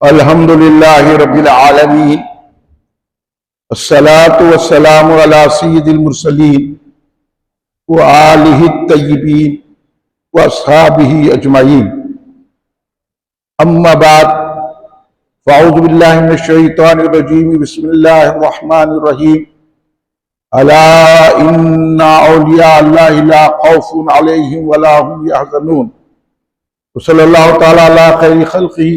अल्हम्दुलिल्लाहि रब्बिल आलमीन अस्सलातु वस्सलामु अला सय्यिदिल मुरसलीन व आलिहि तय्यिबीन व अस्हाबिही अजमईन। अम्मा बाद फ़अऊज़ु बिल्लाहि मिनश शैतानिर रजीम। बिस्मिल्लाहिर रहमानिर रहीम। अला इन्ना औलिया अल्लाहि ला खौफुन अलैहिम वला हुम यहज़नून। सल्लल्लाहु तआला अला खैरि खल्क़िही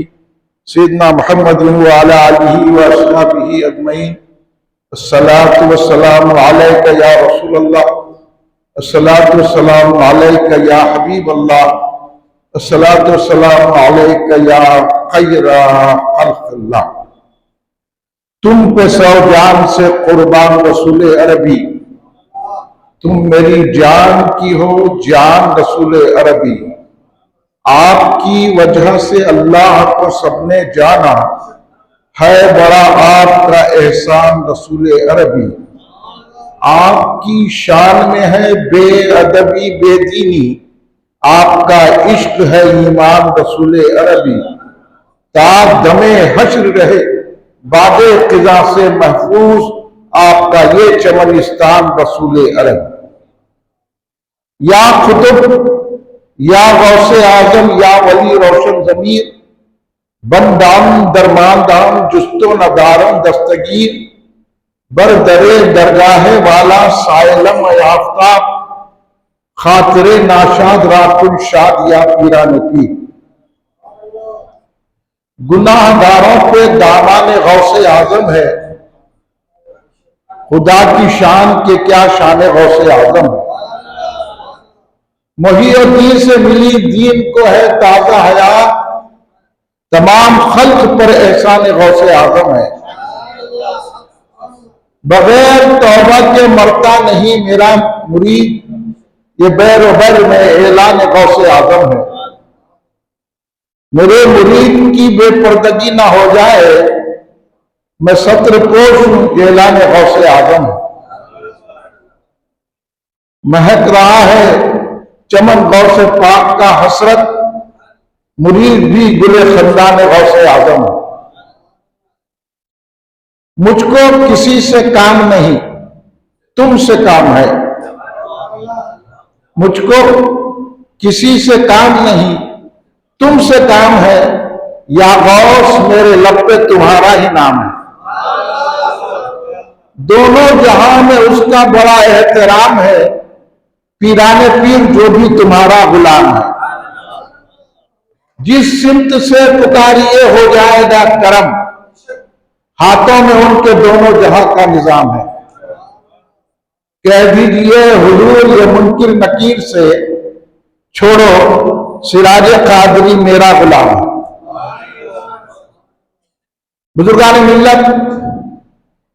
सय्यिदना मुहम्मद व अला आलिहि व अस्हाबिही अजमईन। अस्सलातु वस्सलामु अलैका या रसूलल्लाह, अस्सलातु वस्सलामु अलैका या हबीबल्लाह, अस्सलातु वस्सलामु अलैका या खैरा खल्क़िल्लाह। तुम पे सौ जान से कुर्बान रसूल अरबी, तुम मेरी जान की हो जान रसूल अरबी। आपकी वजह से अल्लाह को सबने जाना, है बड़ा आपका एहसान रसूल अरबी। आपकी शान में है बेअदबी बेदीनी, आपका इश्क है ईमान रसूल अरबी। ताब दमे हश्र रहे बादे क़िज़ा से महफूज, आपका ये चमनिस्तान रसूल अरबी। या खुतुब या गौसे आजम या वली रोशन ज़मीर, बंदाम दरमानदाम जुस्तो नदारम दस्तगीर, बर दरे दरगाहे वाला सायलम याफ्ताब, खातिरे नाशाद राकुल शाद या पीरान पीर। गुनाहगारों पे दामाने गौसे आजम है, खुदा की शान के क्या शान गौसे आजम है। मुहिय्यद्दीन से मिली दीन को है ताज़ा हयात, तमाम खल्क पर एहसान गौसे आजम है। बगैर तौबा के मरता नहीं मेरा मुरीद, ये बैरोबर में ऐलान गौसे आजम है। मेरे मुरीद की बेपर्दगी ना हो जाए, मैं सत्रपोश हूं ऐलान गौसे आजम है। महक रहा है चमन गौसे पाक का हसरत, मुरीद भी गुले खंदान गौसे आजम है। मुझको किसी से काम नहीं, तुमसे काम है। मुझको किसी से काम नहीं, तुमसे काम है। या गौस मेरे लब पे तुम्हारा ही नाम है। दोनों जहां में उसका बड़ा एहतराम है, पीराने पीर जो भी तुम्हारा गुलाम है। जिस सिमत से पुकारिए हो जाएगा करम, हाथों में उनके दोनों जहां का निजाम है। कह दीजिए हुजूर ये मुनकिर नकीर से, छोड़ो सिराज कादरी मेरा गुलाम है। बुजुर्गान मिल्लत,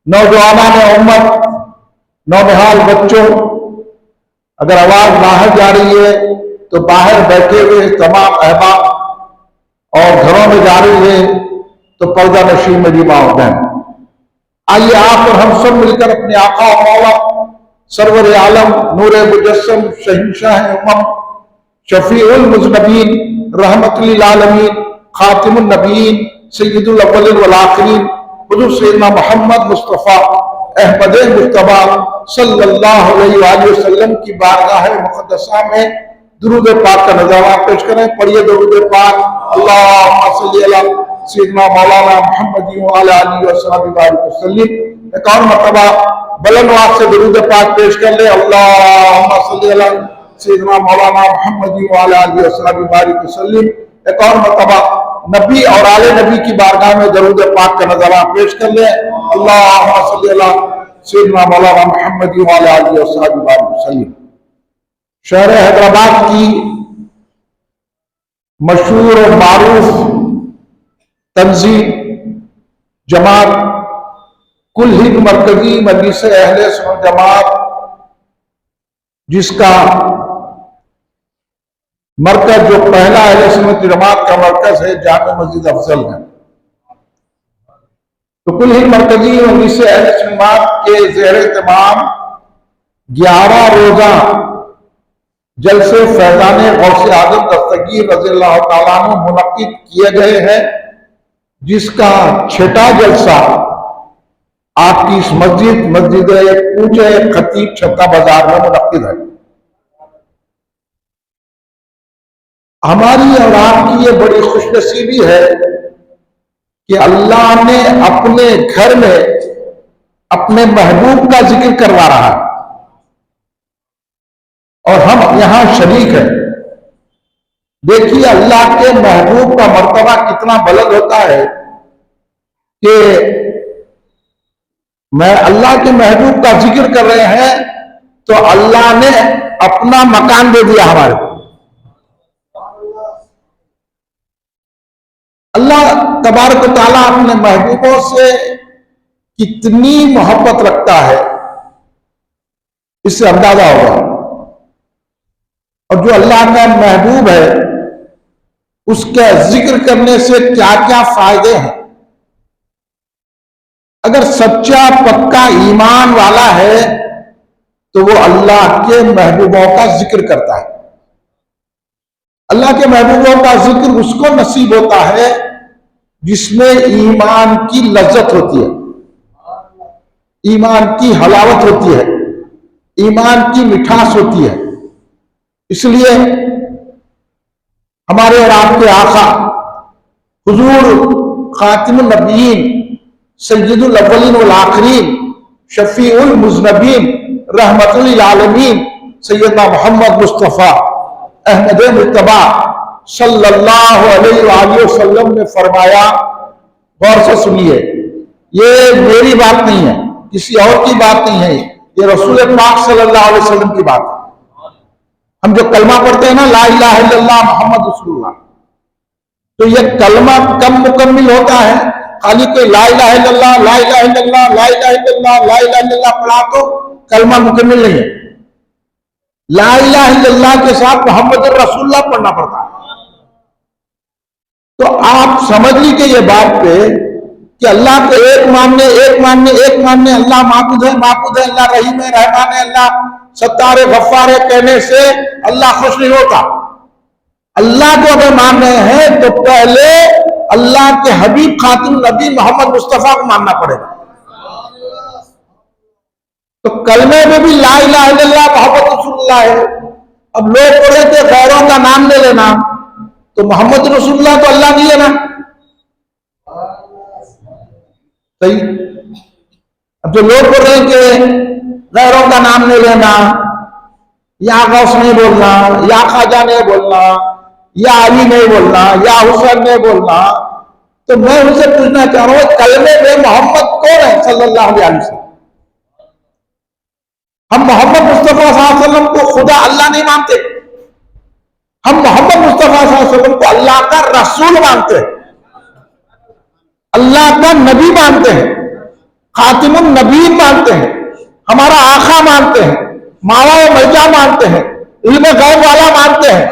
नौजवानान उम्मत, नौनिहाल बच्चों, अगर आवाज बाहर जा रही है तो बाहर बैठे हुए तमाम अहबाब, और घरों में जा रही है तो पर्दा नशीं मेरी माँ बहन, आइए आप और हम सब मिलकर अपने आका और मौला सरवर आलम नूर मुजस्सम शहंशाह उम्मम शफीउल मुज़नबीन रहमतुल लिल आलमीन खातिमुन नबीयीन सय्यदुल अव्वलीन वल आखिरीन हुज़ूर सैयदना मोहम्मद मुस्तफ़ा अहमद मुज्तबा सल्लल्लाहु अलैहि वसल्लम की बारगाह मुक़द्दसा में दुरूद पाक का नज़ारा पेश करें। पढ़िए दुरूद पाक। अल्लाहुम्मा सल्ली अला सय्यदना मौलाना मुहम्मद व अला आलिहि व सहाबिहि बारिक वसल्लम। एक और मर्तबा बुलंद आवाज़ से दुरूद पाक पेश कर ले। अल्लाहुम्मा सल्ली अला सय्यदना मौलाना मुहम्मद व अला आलिहि व सहाबिहि बारिक वसल्लम। एक और मर्तबा नबी और आले नबी की बारगाह में दरूद पाक का नज़ारा पेश कर ले। अल्लाहुम्मा सल्ली अला सय्यदना मौलाना मुहम्मद व अला आलिहि व सहाबिहि बारिक वसल्लम। शहर हैदराबाद की मशहूर और मारूफ तंजीम जमात कुल हिंद मरकजी मजलिस अहले सुन्नत जमात, जिसका मरकज जो पहला अहले सुन्नत जमात का मरकज है जामे मस्जिद अफजल है, तो कुल हिंद मरकजी मजलिस अहले सुन्नत जमात के ज़ेर इत्माम 11 रोजा जलसे फैजाने गौसे आजम दस्तगीर रज़ियल्लाहु ताला अन्हु मुनक्किद किए गए हैं, जिसका छठा जलसा आपकी इस मस्जिद पूजे खतीब छत्ता बाजार में मुनक्किद है। हमारी और आपकी ये बड़ी खुशनसीबी है कि अल्लाह ने अपने घर में अपने महबूब का जिक्र करवा रहा है और हम यहां शरीक हैं। देखिए अल्लाह के महबूब का मर्तबा कितना बुलंद होता है कि मैं अल्लाह के महबूब का जिक्र कर रहे हैं तो अल्लाह ने अपना मकान दे दिया हमारे को। अल्लाह तबारक तआला अपने महबूबों से कितनी मोहब्बत रखता है इससे अंदाजा होगा। और जो अल्लाह का महबूब है उसका जिक्र करने से क्या क्या फायदे हैं। अगर सच्चा पक्का ईमान वाला है तो वो अल्लाह के महबूबों का जिक्र करता है। अल्लाह के महबूबों का जिक्र उसको नसीब होता है जिसमें ईमान की लज्जत होती है, ईमान की हलावत होती है, ईमान की मिठास होती है। इसलिए हमारे और आपके आका हुजूर खातिमुन नबीयीन सय्यदुल अव्वलीन वल आखिरीन शफीउल मुज़नबीन रहमतुल लिल आलमीन सैयदना मोहम्मद मुस्तफ़ा अहमद मुज्तबा सल्लल्लाहु अलैहि वसल्लम ने फरमाया, गौर से सुनिए, ये मेरी बात नहीं है, किसी और की बात नहीं है, ये रसूल पाक सल्लल्लाहु अलैहि वसल्लम की बात है। हम जो कलमा पढ़ते हैं ना, ला इलाहा इल्लल्लाह मुहम्मद रसूलुल्लाह, तो ये कलमा कब मुकम्मिल होता है? खाली कोई ला इलाहा इल्लल्लाह ला इलाहा इल्लल्लाह ला इलाहा इल्लल्लाह ला इलाहा इल्लल्लाह पढ़ा तो कलमा मुकम्मिल नहीं है। ला इलाहा इल्लल्लाह के साथ मोहम्मद रसूलुल्लाह पढ़ना पड़ता है। तो आप समझ लीजिए ये बात पे कि अल्लाह को एक मानने अल्लाह माबूद है अल्लाह रहीम है रहमान है अल्लाह सत्तार है गफ्फार है कहने से अल्लाह खुश नहीं होता। अल्लाह को अगर मान रहे हैं तो पहले अल्लाह के हबीब खातिम नबी मोहम्मद मुस्तफा को मानना पड़ेगा। तो कलमे में भी ला इलाहा इल्लल्लाह मोहम्मद रसूलुल्लाह है। अब लोग बोले कि गैरों का नाम ले लेना, तो मोहम्मद रसूलुल्लाह तो अल्लाह नहीं है ना, सही। अब जो लोग बोल रहे हैं कि गैरों का नाम नहीं लेना, या गौस नहीं बोलना, या ख्वाजा नहीं बोलना, या अली नहीं बोलना, या हुसैन नहीं बोलना, तो मैं उनसे पूछना चाह रहा हूं कलमे में मोहम्मद कौन है सल्लल्लाहु अलैहि वसल्लम? हम मोहम्मद मुस्तफा सल्लल्लाहु अलैहि वसल्लम को खुदा अल्लाह नहीं मानते, हम मोहम्मद मुस्तफा सल्लल्लाहु अलैहि वसल्लम को अल्लाह का रसूल मानते हैं, अल्लाह का नबी मानते हैं, खातिमुन नबीयीन मानते हैं, हमारा आका मानते हैं, मावा मर्जा मानते हैं, इल्म गैब वाला मानते हैं,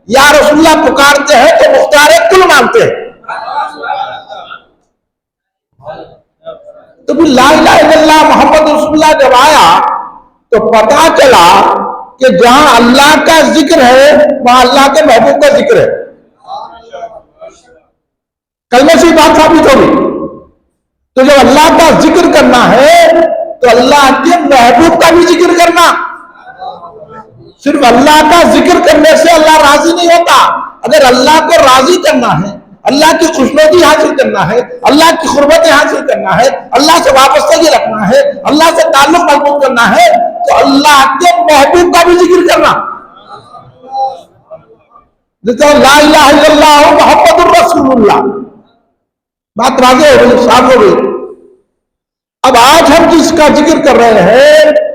या रसूलुल्लाह पुकारते हैं तो मुख्तार कुल मानते हैं। तो फिर ला इलाहा इल्लल्लाह मोहम्मद रसूलुल्लाह जब आया तो पता चला कि जहां अल्लाह का जिक्र है वहां अल्लाह के महबूब का जिक्र है। कलमे से बात साबित होगी। तो जब अल्लाह का जिक्र करना है तो अल्लाह के महबूब का भी जिक्र करना। सिर्फ अल्लाह का जिक्र करने से अल्लाह राजी नहीं होता। अगर अल्लाह को राजी करना है, अल्लाह की खुशनुदी हासिल करना है, अल्लाह की खुर्बतें हासिल करना है, अल्लाह से वापस्तगी रखना है, अल्लाह से ताल्लुक मजबूत करना है, तो अल्लाह के महबूब का भी जिक्र करना। जैसे ला इलाहा इल्लल्लाह मुहम्मदुर रसूलुल्लाह, बात राजे हो गई, साफ हो गई। अब आज हम जिसका जिक्र कर रहे हैं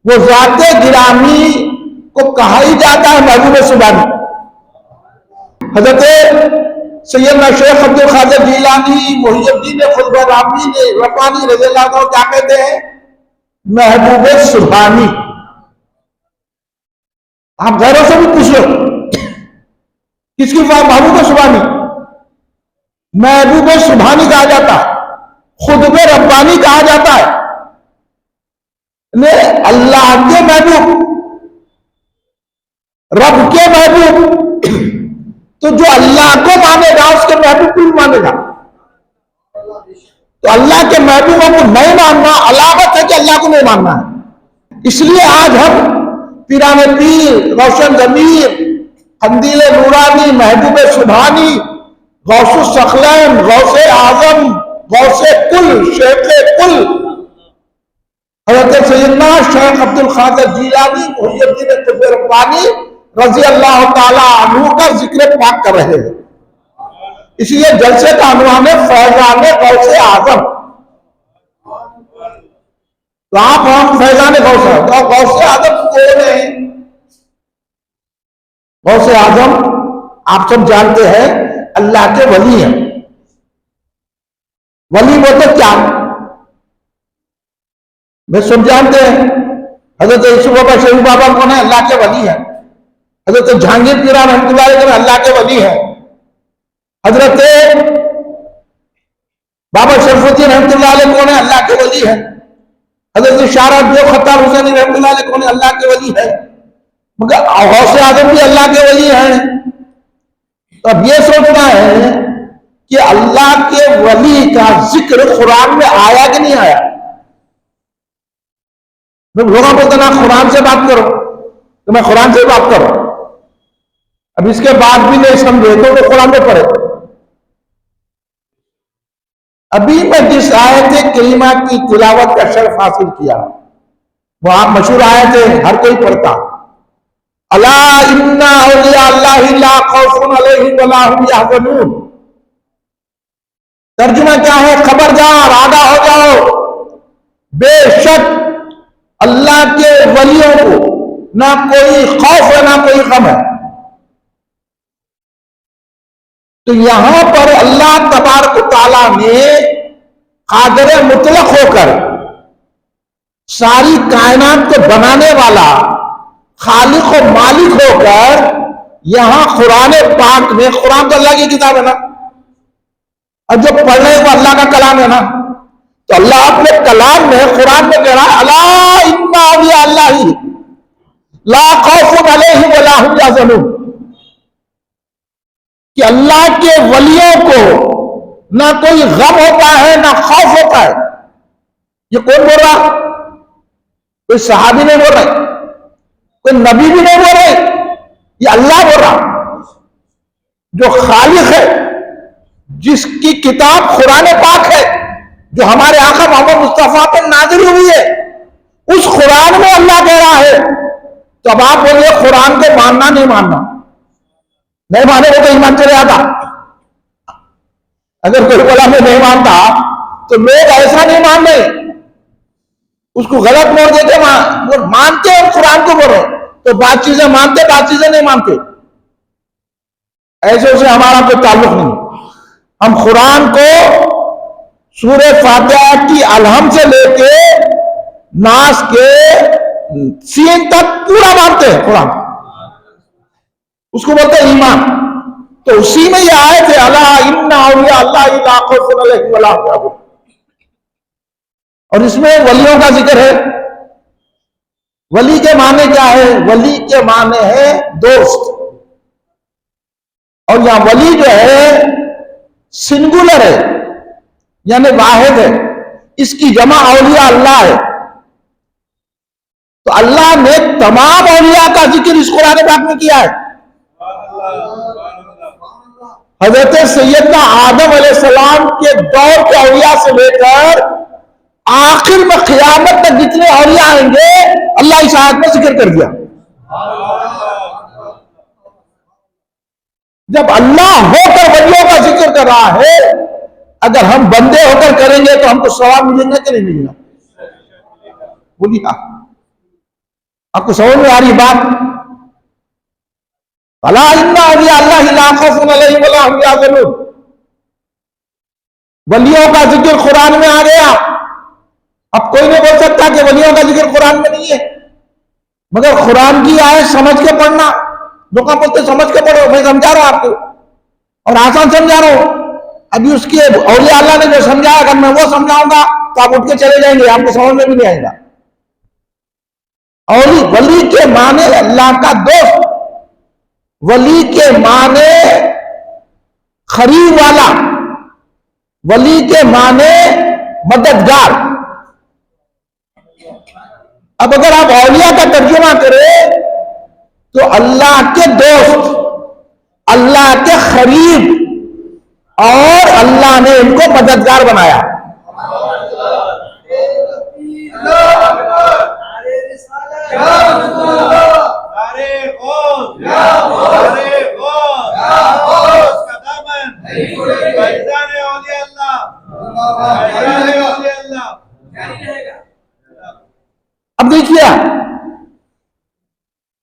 वो ज़ाते गिरामी को कहा ही जाता है महबूब सुबानी। हजरत सैयदना शेख अब्दुल कादिर जीलानी, मुहियुद्दीन खुलबरामी ने रब्बानी रज़ियल्लाहु अन्हु क्या कहते हैं? महबूब सुबानी। आप गैरों से भी पूछ लो किसकी महबूब सुबानी? महबूब सुबानी कहा जाता है, खुद में रब्बानी कहा जाता है। अल्लाह के महबूब, रब के महबूब, तो जो अल्लाह को मानेगा उसके महबूब को भी मानेगा। तो अल्लाह के महबूबों को नहीं मानना अलामत है कि अल्लाह को नहीं मानना है। इसलिए आज हम पीराने पीर, रोशन जमीर, कंदील नूरानी, महबूब सुभानी, गौसुल सखलैन, गौसे आजम, गौसे कुल, शेखे कुल हजरत सैयदना शेख अब्दुल कादिर जीलानी मुहियुद्दीन कुतुब रब्बानी रजी अल्लाह ताला अन्हु का जिक्र पाक कर रहे हैं। इसलिए जलसे का अनुमान है फैजान गौसे आजम। तो आप हम फैजान गौसे आजम कौन है? गौसे आजम आप सब जानते हैं अल्लाह के वली हैं। वली बोलते क्या? मैं सब जानते हैं हजरत यूसुफ बाबा शरीफ बाबा कौन है? अल्लाह के वली है। हजरत जहांगीर पीर रहमतुल्लाह अल्लाह के वली है। हजरत बाबा शरफुद्दीन रहमतुल्लाह कौन है? अल्लाह के वली है। हजरत शाह खत्ताब हुसैनी रहमतुल्लाह कौन है? अल्लाह के वली है। मगर गौसे आजम भी अल्लाह के वली है। तो अब यह सोचना है कि अल्लाह के वली का जिक्र कुरान में आया कि नहीं आया। लोगों बोलते ना कुरान से बात करो, तो मैं कुरान से बात करो। अब इसके बाद भी नहीं समझे तो कुरान में पढ़े। अभी मैं जिस आयत करीमा की तिलावत का शर्फ हासिल किया वो आप मशहूर आयत है, हर कोई पढ़ता। अला इन्ना औलिया अल्लाहि ला खौफुन अलैहिम वला हुम यहज़नून। तर्जुमा क्या है? खबरदार, आगाह हो जाओ, बेशक अल्लाह के वलियों को ना कोई खौफ है ना कोई गम है। तो यहां पर अल्लाह तबारक तआला ने कादिर मुतलक होकर सारी कायनात को बनाने वाला खालिक और मालिक होकर यहां कुरान पाक में, कुरान तो अल्लाह की किताब है ना, और जो पढ़ने को अल्लाह का कलाम है ना, तो अल्लाह अपने कलाम में कुरान में कह रहा है अला इन्ना औलिया अल्लाहि ला खौफुन अलैहिम वला हुम यहज़नून, कि अल्लाह के वलियों को ना कोई गम होता है ना खौफ होता है। ये कौन बोल रहा? कोई सहाबी नहीं बोल रहे, कोई नबी भी नहीं बोल रहे, ये अल्लाह बोल रहा जो खालिक है, जिसकी किताब कुरान पाक है, जो हमारे आका मोहम्मद मुस्तफा पर नाजिल हुई है, उस कुरान में अल्लाह कह रहा है। तो अब आप बोलिए कुरान को मानना नहीं मानना, नहीं माने वो तो ईमान चले आता। अगर कोई बोला मैं नहीं मानता तो लोग ऐसा नहीं मान रहे, उसको गलत मोड़ देते, वो मानते हैं कुरान को बोलो तो बात चीजें मानते, बात चीजें नहीं मानते। ऐसे से हमारा कोई ताल्लुक नहीं। हम कुरान को सूरे फातिहा की अलहम से लेके नास के सीन तक पूरा मानते हैं कुरान, उसको बोलते हैं ईमान। तो उसी में ये आए थे अला इन्ना औलिया अल्लाहि ला खौफुन अलैहिम वला हुम यहज़नून, और इसमें वलियों का जिक्र है। वली के माने क्या है? वली के माने है दोस्त, और यहां वली जो है सिंगुलर है, यानी वाहिद है, इसकी जमा औलिया अल्लाह है। तो अल्लाह ने तमाम औलिया का जिक्र इस कुरान पाक में किया है। हजरत सैयदना आदम अलैहिस्सलाम के दौर के औलिया से लेकर आखिर में क़यामत तक जितने औलिया आएंगे अल्लाह इस आयत में जिक्र कर दिया। जब अल्लाह होकर वलियों का जिक्र कर रहा है, अगर हम बंदे होकर करेंगे तो हमको सवाब मिलेगा कि नहीं मिलेगा? बोलिए, आपको समझ में आ रही बात? अला इन्ना औलिया अल्लाहि ला खौफुन अलैहिम वला हुम यहज़नून। वलियों का जिक्र कुरान में आ गया। अब कोई नहीं बोल सकता कि वलियों का जिक्र कुरान में नहीं है, मगर कुरान की आयत समझ के पढ़ना। लोग बोलते समझ के पढ़ो, मैं समझा रहा हूं आपको और आसान समझा रहा हूं। अभी उसके औलिया अल्लाह ने जो समझाया, अगर मैं वो समझाऊंगा तो आप उठ के चले जाएंगे, आपको समझ में भी नहीं आएगा। औली वली के माने अल्लाह का दोस्त, वली के माने खरीद वाला, वली के माने मददगार। अब अगर आप औलिया का तर्जुमा करें तो अल्लाह के दोस्त, अल्लाह के करीब, और अल्लाह ने इनको मददगार बनाया। अब देखिए,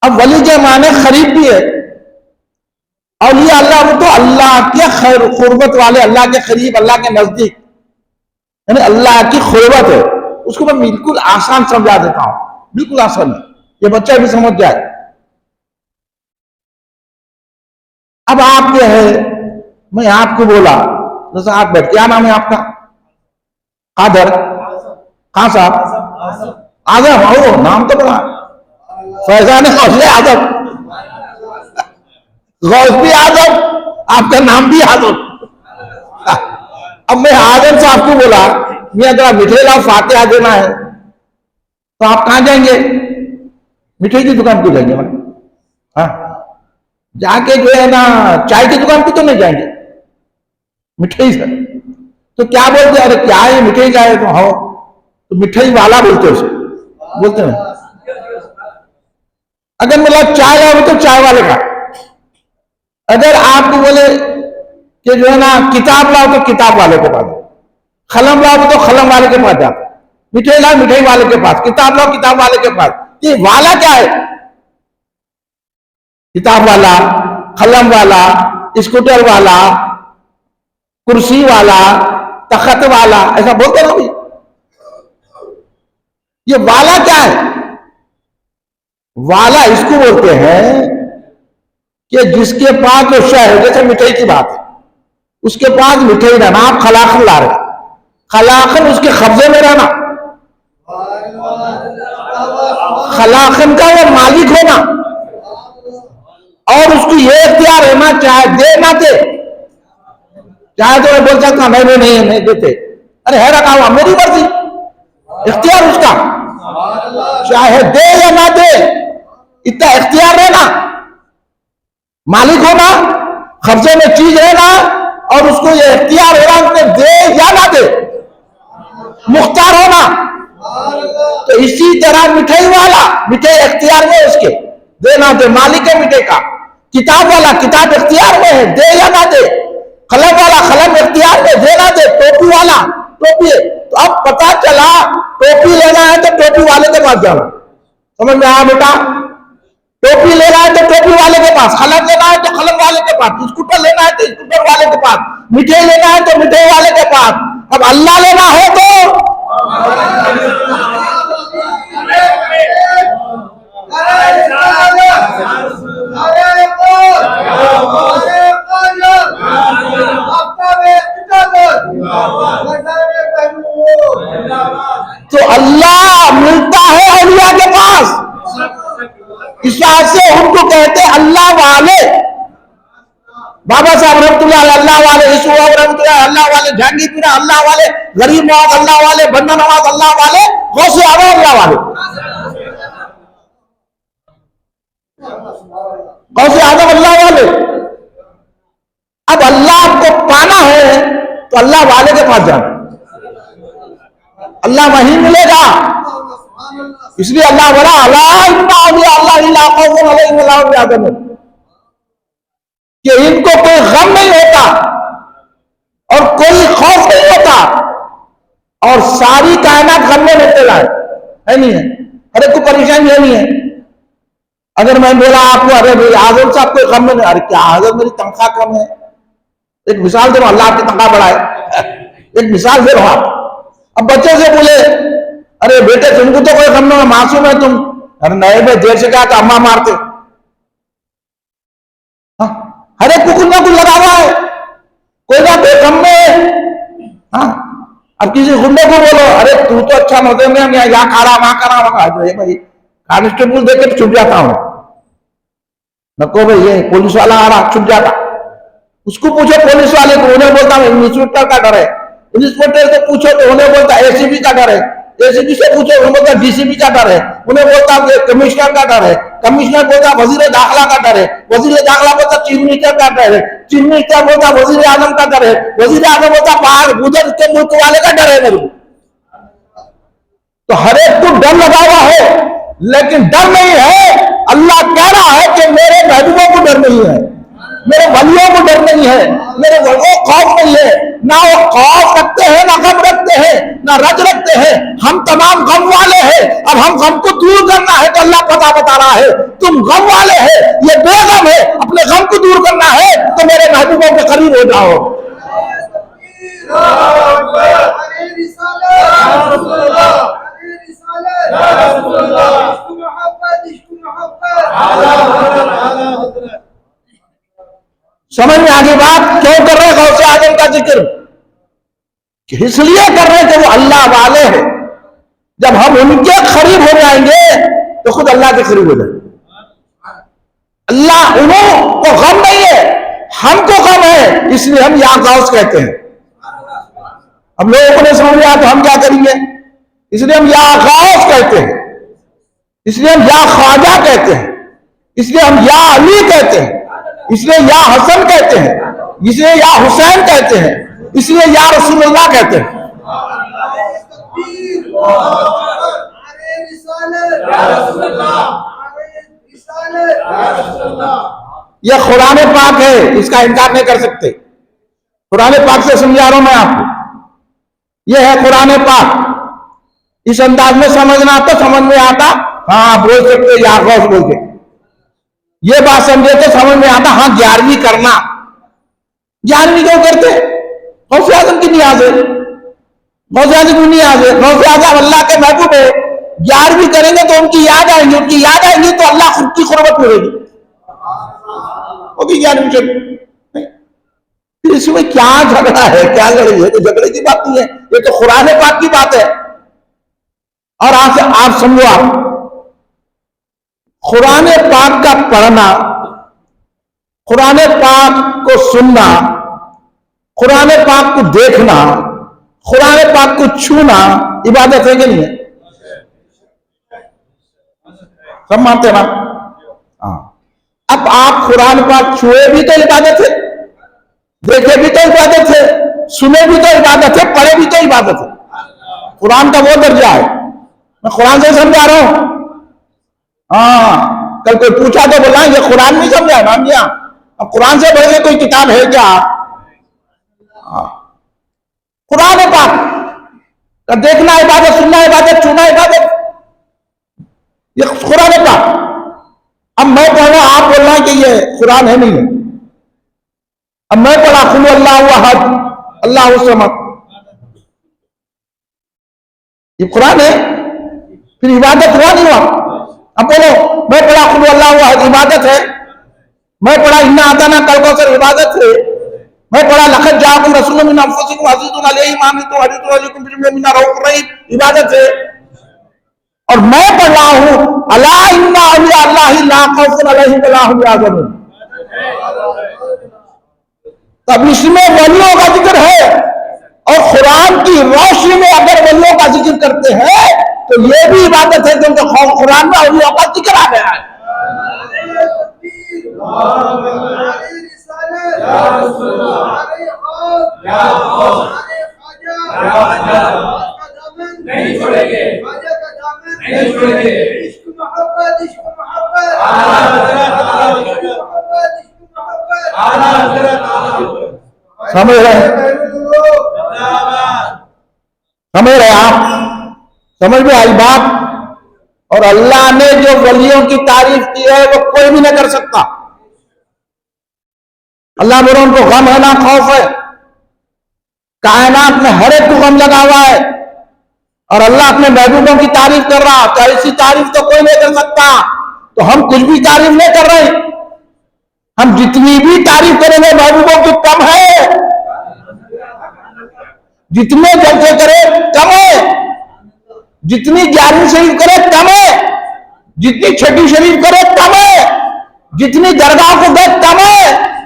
अब वली के माने करीब भी है, औलिया अल्लाह वो तो अल्लाह के खुर्बत वाले, अल्लाह के करीब, अल्लाह के नजदीक, यानी अल्लाह की खुर्बत है। उसको मैं बिल्कुल आसान समझा देता हूं, बिल्कुल आसान है, ये बच्चा भी समझ जाए। अब आप क्या है, मैं आपको बोला, जैसे आप बैठ, क्या नाम है आपका? कादर, कहां साहब? आजम। हो नाम तो बड़ा, फैजान हौसले आजम, गौस भी आजम, आपका नाम भी आजम। अब मैं आजम साहब को बोला, मैं अगर मिठाई लाओ, फातिहा देना है, तो आप कहां जाएंगे? मिठाई की दुकान पे जाएंगे। मैं हाँ, जाके जो है ना चाय की दुकान पे तो नहीं जाएंगे, मिठाई से। तो क्या बोलते? अरे क्या है मिठाई लाए? तो हो, तो मिठाई वाला बोलते उसे, बोलते हैं। अगर मतलब चाय लाओ तो चाय वाले का, अगर आपको बोले कि जो है ना किताब लाओ तो किताब वाले के पास, कलम लाओ तो कलम वाले के पास जाओ, मिठाई लाओ मिठाई वाले के पास, किताब लाओ किताब वाले के पास। ये वाला क्या है? किताब वाला, कलम वाला, स्कूटर वाला, कुर्सी वाला, तखत वाला, ऐसा बोलते ना भाई। ये वाला क्या है? वाला इसको बोलते हैं कि जिसके पास जो शय है, जैसे मिठाई की बात है, उसके पास मिठाई रहना, आप खलाखन ला रहे, खलाखन उसके कब्जे में रहना, खलाखन का वो मालिक होना, और उसको ये इख्तियार रहना, चाहे दे ना दे, चाहे तो मैं बोल सकता नहीं देते, अरे है रखा हुआ मेरी मर्जी, इख्तियार उसका, चाहे दे या ना दे, इतना इख्तियार रहना, मालिक होना, कब्जे में चीज रहना, और उसको ये इख्तियार होना उसने दे या ना दे, मुख्तार होना। तो इसी तरह मिठाई वाला, मिठाई इख्तियार में उसके, दे ना दे, मालिक है मिठाई का। किताब वाला, किताब इख्तियार में है, दे या ना दे। कलम वाला, कलम इख्तियार में, दे ना दे। टोपी वाला, टोपी। तो अब पता चला टोपी लेना है तो टोपी वाले के पास जाना, समझ में आया बेटा? टोपी लेना है तो टोपी वाले के पास, कलम लेना है तो कलम वाले के पास, स्कूटर लेना है तो स्कूटर वाले के पास, मिठाई लेना है तो मिठाई वाले के पास। अब अल्लाह लेना हो तो अल्लाह मिलता है औलिया के पास। इस बात से उनको कहते हैं अल्लाह वाले। बाबा साहब रहमतुल्लाह अलैह अल्लाह वाले, यीशु रहमतुल्लाह अल्लाह वाले, जहांगीर पीरा अल्लाह वाले, गरीब नवाज अल्लाह वाले, बंदा नवाज अल्लाह वाले, गौसे आजम अल्लाह वाले, गौसे आजम अल्लाह वाले। अब अल्लाह को पाना है तो अल्लाह वाले के पास जाना, अल्लाह वहीं मिलेगा। इसलिए अल्लाह बोला अल्लाह कि इनको कोई गम नहीं होता और कोई खौफ नहीं होता, और सारी कायनात गम में मुब्तला है नहीं है, अरे कोई परेशानी है नहीं है। अगर मैं बोला आपको अरे भाई आजम साहब कोई गम में नहीं, अरे क्या आजम मेरी तनख्वाह कम है, एक मिसाल दे रहा हूं, अल्लाह आपकी तनख्वाह बढ़ाए, एक मिसाल दे रहा हूं। अब बच्चे से बोले अरे बेटे तुमको तो कोई गम नहीं, मासूम है तुम, अरे नहीं भाई देर से क्या तो अम्मा मारते, हर एक को कुछ ना कुछ लगा हुआ है, कोई ना कोई गम में। हाँ, अब किसी गुंडे को बोलो अरे तू तो अच्छा मजे में यहाँ खा रहा वहां खा रहा, भाई कांस्टेबल देख के छुप जाता हूं, नको भाई ये पुलिस वाला आ रहा, छुप जाता। उसको पूछो पुलिस वाले को, उन्हें बोलता हूँ इंस्पेक्टर का डर है, इंस्पेक्टर से पूछो तो उन्हें बोलता एसीबी का डर है, एसीबी से पूछो उन्हें बोलता डीसीपी का डर है, उन्हें बोलता कमिश्नर का डर है, कमिश्नर बोलता वजीर दाखिला का डर है, वजीर दाखिला बोलता चीफ मिनिस्टर का डर है, चीफ मिनिस्टर बोलता वजीर आजम का डर है, वजीर आजम बोलता बाहर उधर के मुल्क वाले का डर है मेरे को। तो हर एक को डर लगा हुआ है, लेकिन डर नहीं है। अल्लाह कह रहा है कि मेरे महबूबों को डर नहीं है, मेरे वलियों को डर नहीं है, मेरे वो खौफ नहीं है। ना वो खौफ रखते हैं, ना गम रखते हैं, ना रज रखते हैं। हम तमाम गम वाले हैं। अब हम गम को दूर करना है तो अल्लाह पता बता रहा है तुम गम वाले हैं, ये बेगम है, अपने गम को दूर करना है तो मेरे महबूबों के करीब हो जाओ। समझ में आगे बात? क्यों कर रहे हैं गौसे आजम का जिक्र? इसलिए कर रहे हैं कि वो अल्लाह वाले हैं। जब हम उनके करीब हो जाएंगे तो खुद अल्लाह के करीब हो जाएंगे। अल्लाह उन्हों को गम नहीं है, हमको गम है, इसलिए हम या गौस कहते हैं। अब लोगों को नहीं समझ में आया तो हम क्या करेंगे? इसलिए हम या गौस कहते हैं, इसलिए हम या ख्वाजा कहते हैं, इसलिए हम या अली कहते हैं, इसलिए या हसन कहते हैं, इसलिए या हुसैन कहते हैं, इसलिए या रसूलुल्लाह कहते हैं। यह कुरान पाक है, इसका इनकार नहीं कर सकते। कुरान पाक से समझा रहा हूं मैं आपको। यह है कुरान पाक। इस अंदाज में समझना तो समझ में आता, हाँ बोल सकते या गौस बोल के। ये बात समझे तो समझ में आता, हाँ 11वीं करना। 11वीं क्यों करते? गौसे आजम की नियाज है, गौसे आजम की नियाज है। गौसे आजम अल्लाह के महबूब है। 11वीं करेंगे तो उनकी याद आएंगी, उनकी याद आएंगी तो अल्लाह खुद की कुर्बत मिलेगी। वो भी 11वीं चल। फिर इसमें क्या झगड़ा है, क्या लड़ाई है? तो झगड़े की बात नहीं है, ये तो कुरान पाक की बात है। और आप समझो, आप कुरान पाक का पढ़ना, कुरान पाक को सुनना, कुरान पाक को देखना, कुरान पाक को छूना इबादत है कि नहीं है? सब मानते ना? हाँ। अब आप कुरान पाक छुए भी तो इबादत है, देखे भी तो इबादत है, सुने भी तो इबादत है, पढ़े भी तो इबादत है। कुरान का वो दर्जा है। मैं कुरान से समझा रहा हूं। हाँ, कल कोई पूछा तो बोला ये कुरान में समझा नाम दिया। अब कुरान से बढ़ के कोई किताब है क्या? कुरान पाक का देखना इबादत, सुनना इबादत, छूना इबादत, ये कुरान पाक। अब मैं पढ़ रहा, आप बोल रहे हैं कि ये कुरान है नहीं है। अब मैं पढ़ा कुल अल्लाहु अहद अल्लाहु समद, ये कुरान है, फिर इबादत हुआ नहीं हुआ? अब बोलो, मैं पढ़ा कुल अल्लाहु अहद इबादत है, मैं पढ़ा इन्ना आताना कल कौसर इबादत है, मैं पढ़ा लक़द जाअकुम रसूलुम मिन अनफुसिकुम अज़ीज़ुन अलैहि मा अनित्तुम हरीसुन अलैकुम बिल मुमिनीना रऊफ़ुर रहीम इबादत है। और मैं पढ़ रहा हूं अला इन्ना औलिया अल्लाहि ला खौफुन अलैहिम वला हुम यहज़नून। तब इसमें वलियों का जिक्र है, और कुरान की रोशनी में अगर वलियों का जिक्र करते हैं तो ये भी इबादत है, क्योंकि कुरान में औलियों का जिक्र आ गया है। नहीं छोड़ेंगे, नहीं छोड़ेंगे। इश्क मोहब्बत, इश्क मोहब्बत, समझ रहे हैं? समझ रहे आप? समझ में आई बात? और अल्लाह ने जो वलियों की तारीफ की है वो कोई भी नहीं कर सकता। अल्लाह बोले उनको गम है ना खौफ है। कायनात में हर एक को गम लगा हुआ है, और अल्लाह अपने महबूबों की तारीफ कर रहा। तो ऐसी तारीफ तो कोई नहीं कर सकता। तो हम कुछ भी तारीफ नहीं कर रहे, हम जितनी भी तारीफ करेंगे महबूबों की कम है। जितने जलसे करे कम है, जितनी 11वीं शरीफ करे कम है, जितनी छठी शरीफ करे कम है, जितनी दरगाह को गए कम है,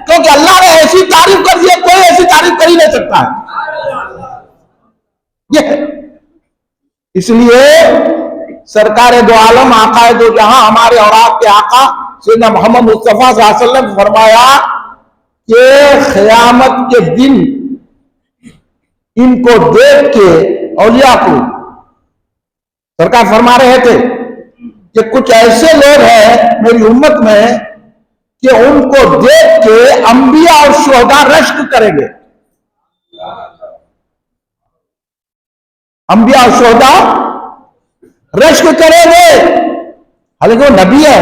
क्योंकि अल्लाह ने ऐसी तारीफ कर दी है, कोई ऐसी तारीफ कर ही नहीं सकता है। इसलिए सरकार दो आलम आका दो जहां हमारे और आपके आका सैयदना मोहम्मद मुस्तफा सल्लल्लाहु अलैहि वसल्लम फरमाया कि क़यामत के दिन इनको देख के औलिया को सरकार फरमा रहे थे कि कुछ ऐसे लोग हैं मेरी उम्मत में कि उनको देख के अंबिया और शुहदा रश्क करेंगे। अंबिया और शुहदा रश्क करेंगे। हालांकि वो नबी है,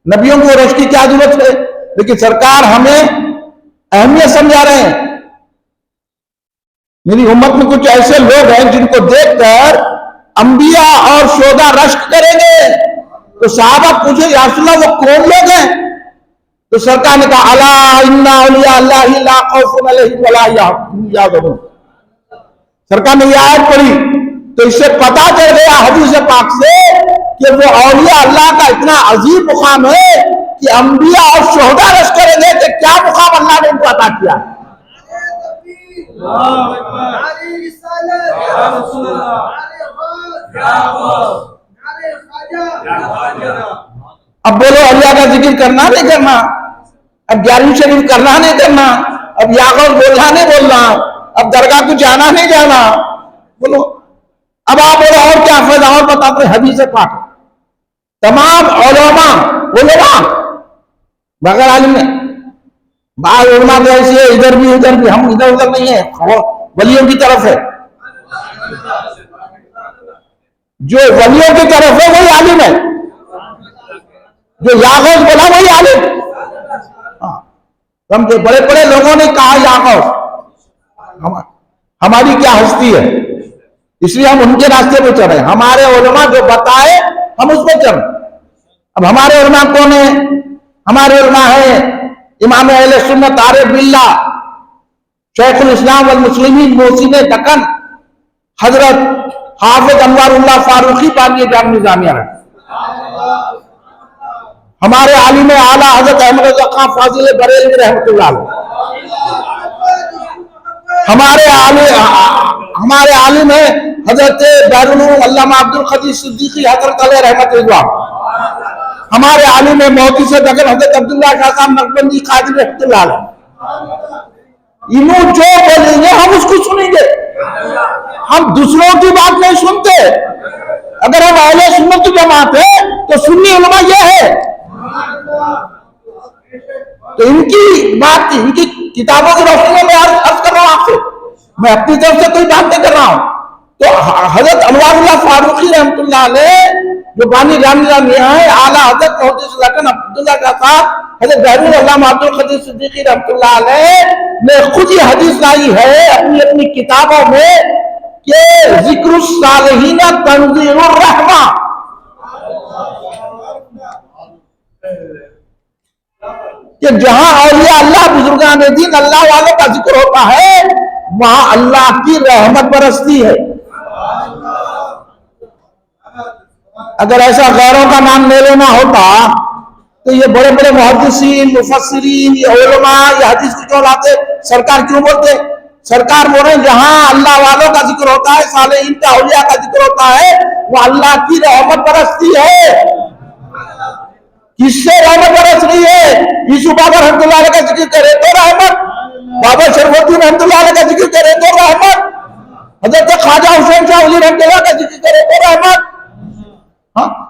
नबियों को रश्क की क्या जरूरत है, लेकिन सरकार हमें अहमियत समझा रहे हैं। मेरी उम्मत में कुछ ऐसे लोग हैं जिनको देखकर अंबिया और शुहदा रश्क करेंगे। तो सहाबा पूछे या रसूल अल्लाह वो कौन लोग हैं? तो सरकार ने कहा अला इन्ना औलिया अल्लाहि ला खौफुन अलैहिम वला हुम यहज़नून। सरकार ने यह आयत पढ़ी तो इससे पता चल गया हदीस पाक से कि वो औलिया अल्लाह का इतना अजीम मुकाम है कि अंबिया और शुहदा रश्क करेंगे कि क्या मुकाम अल्लाह ने उनको अता किया। अब बोलो अल्लाह का जिक्र करना नहीं करना, अब 11वीं शरीफ करना नहीं करना, अब यागौस बोलना नहीं बोलना, अब दरगाह को जाना नहीं जाना, बोलो अब आप बोलो और क्या फायदा। और बताते हदीस पाक तमाम उलमा बगैर आलिम में बाहर उलमा तो ऐसी है इधर भी उधर भी, हम इधर उधर नहीं है, वलियों की तरफ है। जो वलियों की तरफ है वही आलिम है, जो यागौस बोला वही आलिम। समझे, बड़े बड़े लोगों ने कहा यागौस हमारी क्या हस्ती है, इसलिए हम उनके रास्ते पे चल रहे हैं। हमारे उलमा जो बताए हम उस पर चल। अब हमारे उलमा कौन है? हमारे उलमा है इमाम अहले सुन्नत आरिफ बिल्लाह शेखुल इस्लाम वल मुस्लिमीन मोहसिन दक्कन हजरत हाफिज अनवारुल्लाह फारूकी बानी जाम निजामिया है। हमारे आलिम आला हजरत अहमद रज़ा खां फाजिल बरेलवी रहमतुल्लाह अलैह। हमारे आलिम है हजरत बैरुल उलूम अल्लामा अब्दुल कदीर सिद्दीकी हजरत अलैह रहमत रिज़वान। हमारे आलिम है मोहद्दिस दक्कन हजरत अब्दुल्लाह शाह साहब नक्शबंदी कादिर रहमतुल्लाह अलैह। इन्हों जो बोलेंगे हम उसको सुनेंगे, हम दूसरों की बात नहीं सुनते। अगर हम अहले सुन्नत की जमात है तो सुन्नी उलमा यह है, तो इनकी बात इनकी किताबों की रोशनी में अर्ज कर रहा हूं आपसे, मैं अपनी तरफ से कोई बात नहीं कर रहा हूं। तो हजरत अनवारुल्लाह फारूकी रहमतुल्लाह अलैह जो बानी जामिया है, आला हजरत मोहद्दिस दक्कन अब्दुल्लाह का साहब हजरत बैरुल अल्लामा अब्दुल कदीर सिद्दीकी रहमतुल्लाह अलैह ने खुद ये हदीस लाई है अपनी अपनी किताबों में कि जिक्रुस सालिहीन तंजीलुर रहमा, कि जहां औलिया अल्लाह बुजुर्गान दीन अल्लाह वालों का जिक्र होता है वहां अल्लाह की रहमत बरसती है। अगर ऐसा गैरों का नाम ले लेना होता तो ये बड़े बड़े मुहद्दिसीन मुफस्सिरीन ये उलमा ये हदीस को क्यों लाते? सरकार क्यों बोलते? सरकार बोल रहे जहां अल्लाह वालों का जिक्र होता है, सालेहीन का औलिया का जिक्र होता है, वो अल्लाह की रहमत बरसती है। किससे रहमत बरस रही है? यीशु बाबा रहमतुल्लाह अलैह का जिक्र करे तो रहमत, बाबा शरफुद्दीन रहमतुल्लाह अलैह का जिक्र करे तो रहमत, हजरत ख्वाजा हुसैन शाह वली रहमतुल्लाह का जिक्र करे तो रहमत,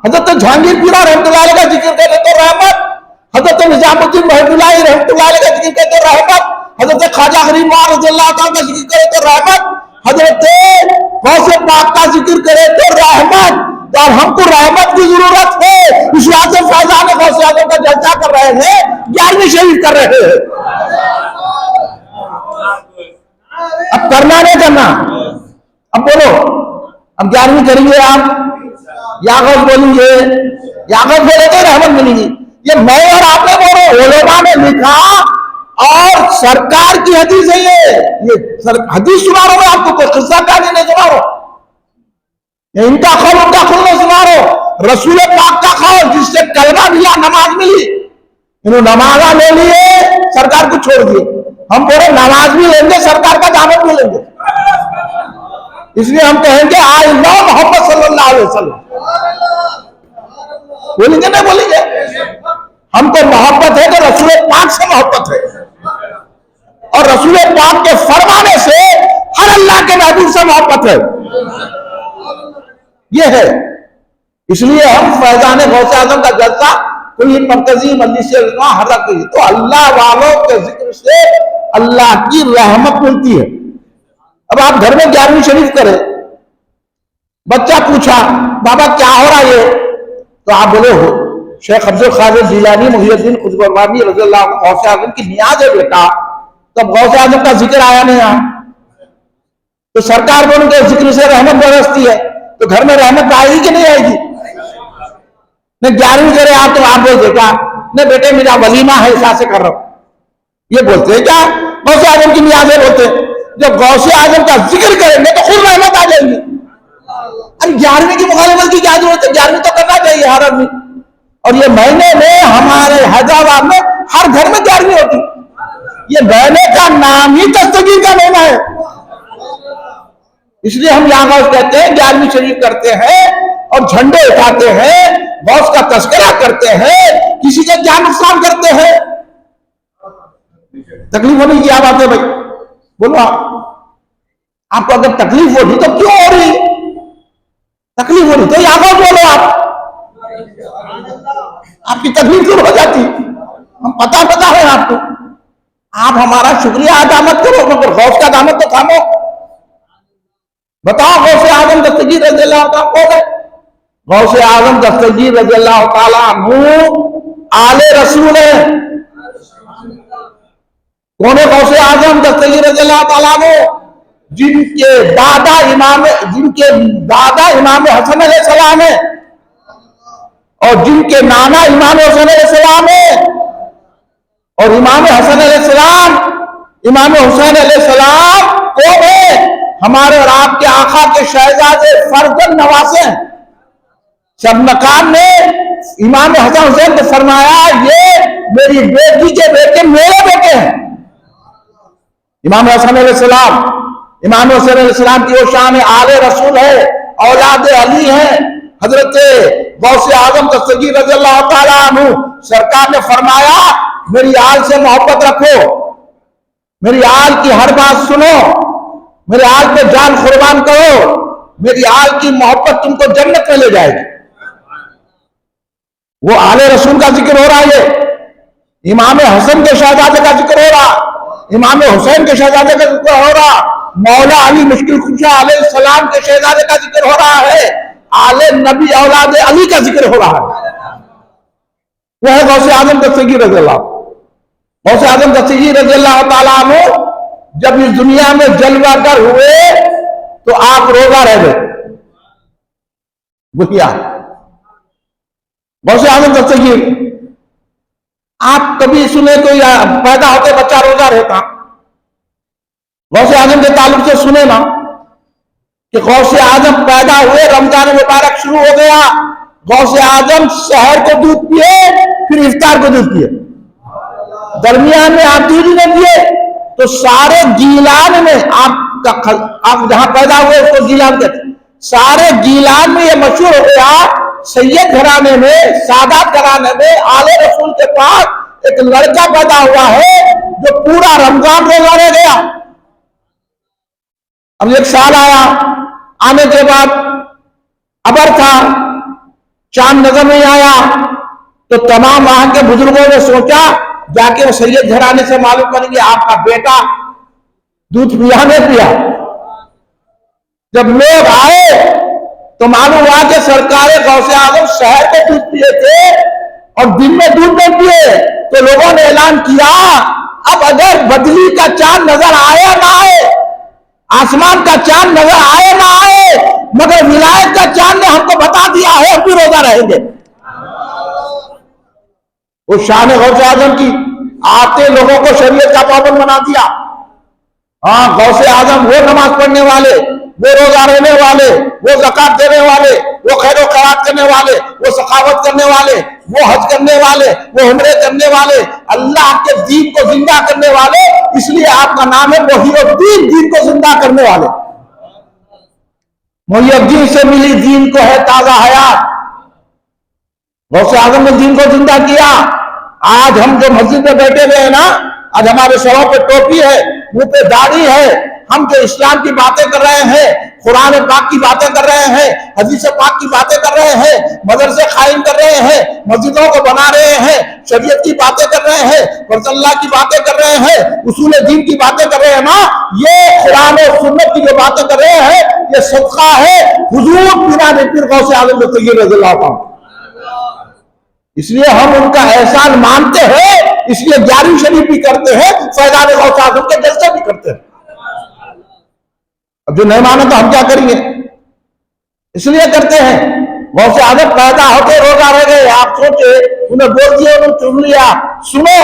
हजरत जहांगीर पीरा रहमतुल्लाह अलैह का जिक्र करे तो रहमत, हजरत निजामुद्दीन महदुल्लाह रहमतुल्लाह अलैह का जिक्र करे तो रहमत, हजरत ख्वाजा गरीब रज़ियल्लाहु ताला का जिक्र करे तो रहमत, हजरत गौसे पाक का जिक्र करे तो रहमत। और हमको रहमत की जरूरत है, इस वजह से फैजान गौसे आज़म का जलसा कर रहे हैं, 11वीं शरीफ कर रहे हैं। अब करना नहीं करना, अब बोलो अब 11वीं करेंगे आप यागौस बोलेंगे, यागौस बोले तो रहमत मिलेगी। ये मैं और आपने बोलो, उलमा ने लिखा और सरकार की हदीस है। ये हदीस सुना रहा हूं आपको, कोई किस्सा कहानी नहीं सुना रहा, इनका खौल उनका खौल नहीं सुना रहा, रसूल पाक का खौल जिससे कलमा मिला नमाज मिली। इन्होंने नमाजा ले लिए, सरकार को छोड़ दिए। हम बोले नमाज भी लेंगे, सरकार का दावत भी लेंगे। इसलिए हम कहेंगे आई लव मोहम्मद सल्लल्लाहु अलैहि वसल्लम। बोलेंगे ना बोलेंगे? हमको मोहब्बत है तो रसूल पाक से मोहब्बत है, और रसूल पाक के फरमाने से हर अल्लाह के महबूब से मोहब्बत है। ये है, इसलिए हम फैजान गौसे आजम का जलसा कोई मरकजी मजलिस हर तो अल्लाह वालों के जिक्र से अल्लाह की रहमत मिलती है। अब आप घर में 11वीं शरीफ करें, बच्चा पूछा बाबा क्या हो रहा है, तो आप बोले हो शेख अब्दुल कादिर जिलानी मुहियुद्दीन कुतुबुर्रहमानी रज़ियल्लाहु अन्हु गौसे आजम की नियाज है बेटा, तब गौसे आजम का जिक्र आया नहीं यहाँ, तो सरकार बोलेंगे जिक्र से रहमत बरसती है, तो घर में रहमत आएगी कि नहीं आएगी? न 11वीं करे आप तो आप बोल देगा न बेटे मेरा वलीमा है ऐसा से कर रहा हूं, ये बोलते हैं क्या? गौसे आजम की नियाज़ें बोलते हैं। जब गौसे आजम का जिक्र करेंगे तो खुद रहमत आ जाएंगी। अरे 11वीं की मुखालिफत की क्या जरूरत है? 11वीं तो करना चाहिए हर आदमी। और ये महीने में हमारे हैदराबाद में हर घर में 11वीं होती। ये महीने का नाम ही दस्तगीर का महीना है, इसलिए हम यहाँ गौस कहते हैं, 11वीं शरीफ करते हैं और झंडे उठाते हैं, गौस का तस्करा करते हैं, किसी का क्या नुकसान करते हैं? तकलीफ होने की क्या बात है भाई? बोलो आपको अगर तकलीफ हो रही तो क्यों हो रही? तकलीफ हो रही तो यहाँ गौस बोलो, आपकी तकलीफ दूर हो जाती। हम पता है आपको, आप हमारा शुक्रिया अदा मत करो मगर गौस का दामत तो थामो। बताओ गौसे आजम दस्तगीर रज़ियल्लाहु ताला कौन है? गौसे आजम दस्तगीर रज़ियल्लाहु ताला अन्हु आले रसूल है। कौन है गौसे आजम दस्तगीर रज़ियल्लाहु ताला अन्हु? जिनके दादा इमाम हसन अलैहिस्सलाम है और जिनके नाना इमाम हुसैन अलैहिस्सलाम है, और इमाम हसन अलैहिस्सलाम इमाम हुसैन अलैहिस्सलाम कौन है? हमारे और आपके आका के शहजादे फर्जंद नवासे हैं। शबनकान ने इमाम हसन हुसैन को फरमाया ये मेरी बेटी के बेटे मेरे बेटे हैं। इमाम हसन अलैहिस्सलाम इमाम हुसैन अलैहिस्सलाम की वो शान है, आले रसूल है, औलाद अली है। हजरत गौसे आजम दस्तगीर रज़ियल्लाहु ताला अन्हु सरकार ने फरमाया मेरी आल से मोहब्बत रखो, मेरी आल की हर बात सुनो, मेरे आल पे जान कुर्बान करो, मेरी आल की मोहब्बत तुमको जन्नत में ले जाएगी। वो आले रसूल का जिक्र हो रहा है, इमाम हसन के शहजादे का जिक्र हो रहा, इमाम हुसैन के शहजादे का जिक्र हो रहा, मौला अली मुश्किल कुशा अलैहिस्सलाम के शहजादे का जिक्र हो रहा है, आले नबी औलाद अली का जिक्र हो रहा है। वह है गौसे आजम दस्तगीर रज़ियल्लाहु ताला अन्हु। जब इस दुनिया में जलवागर हुए तो आप रोजा रह गए, बुझिया गौसे आजम दस्तगीर। आप कभी सुने कोई पैदा होते बच्चा रोजा रहता? गौसे आजम के ताल्लुक से सुने ना कि गौसे आजम पैदा हुए, रमजान मुबारक शुरू हो गया, गौसे आजम शहर को दूध पिए, फिर इफ्तार को दूध पिए, दरमियान में आप दूध नहीं पिए, तो सारे गीलान में आप जहां पैदा हुए उसको गीलान कहते हैं, सारे गीलान में ये मशहूर हो गया, सैयद घराने में, सादात घराने में आले रसूल के पास एक लड़का पैदा हुआ है जो पूरा रमजान रोजा रह गया। अब एक साल आया, आने के बाद अबर था, चांद नजर नहीं आया, तो तमाम वहां के बुजुर्गों ने सोचा जाके वो सैयद घराने से मालूम करेंगे आपका बेटा दूध पिया नहीं पिया। जब लोग आए तो मालूम हुआ कि सरकार गौसे आजम शहर को दूध पिए थे और दिन में दूध नहीं पिए, तो लोगों ने ऐलान किया अब अगर बदली का चांद नजर आए ना आए, आसमान का चांद नजर आए ना आए, मगर विलायत का चांद ने हमको बता दिया है हम भी रोजा रहेंगे। वो शान गौसे आजम की आते लोगों को शरीयत का पाबंद बना दिया। हाँ, गौसे आजम वो नमाज पढ़ने वाले, वो रोजा रहने वाले, वो ज़कात देने वाले, वो खैर खैरात करने वाले, वो सखावत करने वाले, वो हज करने वाले, वो उम्रे करने वाले, अल्लाह के दीन को जिंदा करने वाले, इसलिए आपका नाम है मुहियुद्दीन, दीन को जिंदा करने वाले। मुहियुद्दीन से मिली दीन को है ताजा हयात। गौसे आजम ने दीन को जिंदा किया। आज हम जो मस्जिद में बैठे हुए हैं ना, आज हमारे सरों पे टोपी है, मुंह पे दाढ़ी है, हम जो इस्लाम की बातें कर रहे हैं, कुरान पाक की बातें कर रहे हैं, हदीस पाक की बातें कर रहे हैं, मदरसे कायम कर रहे हैं, मस्जिदों को बना रहे हैं, शरीयत की बातें कर रहे हैं, अल्लाह की बातें कर रहे हैं, उसूल दीन की बातें कर रहे हैं ना, ये कुरान और सुन्नत की जो बातें कर रहे हैं, ये सदका है हुजूर पीर गौसे आजम तैयब रज़ियल्लाहु अन्हु। इसलिए हम उनका एहसान मानते हैं, इसलिए 11वीं शरीफ भी करते हैं, फैजान गौसे आजम के जलसे भी करते हैं। अब जो नहीं माने तो हम क्या करेंगे, इसलिए करते हैं। गौसे आजम पैदा होते रोजा रह गए, आप सोचे उन्हें बोल दिया, उन्हें चुन लिया। सुनो,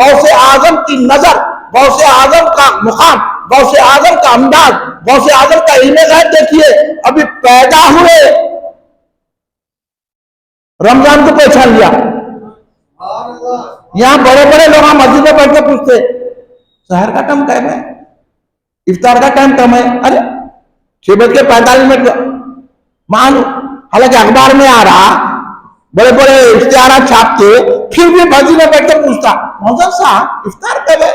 गौसे आजम की नजर, गौसे आजम का मुकाम, गौसे आजम का अंदाज, गौसे आजम का इल्मे गैब देखिए। अभी पैदा हुए रमजान को पहचान लिया। यहां बड़े बड़े लोग मस्जिद में बैठ के पूछते शहर का टाइम कब है, इफ्तार का टाइम कम है। अरे 6:45 मालूम, हालांकि अखबार में आ रहा, बड़े बड़े इश्तिहार छापते, फिर भी मस्जिद में बैठ के पूछता मौजूद साहब इफ्तार कब है।